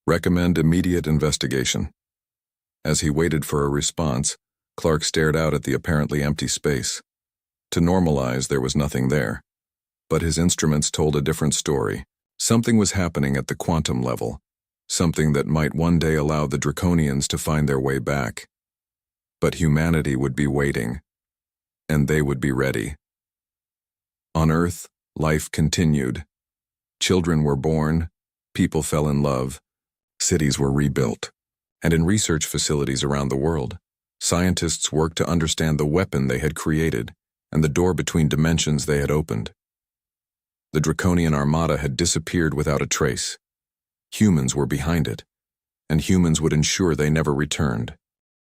Recommend immediate investigation. As he waited for a response, Clark stared out at the apparently empty space. To normalize, there was nothing there. But his instruments told a different story. Something was happening at the quantum level. Something that might one day allow the Draconians to find their way back. But humanity would be waiting. And they would be ready. On Earth, life continued. Children were born, people fell in love, cities were rebuilt, and in research facilities around the world, scientists worked to understand the weapon they had created and the door between dimensions they had opened. The Draconian armada had disappeared without a trace. Humans were behind it, and humans would ensure they never returned.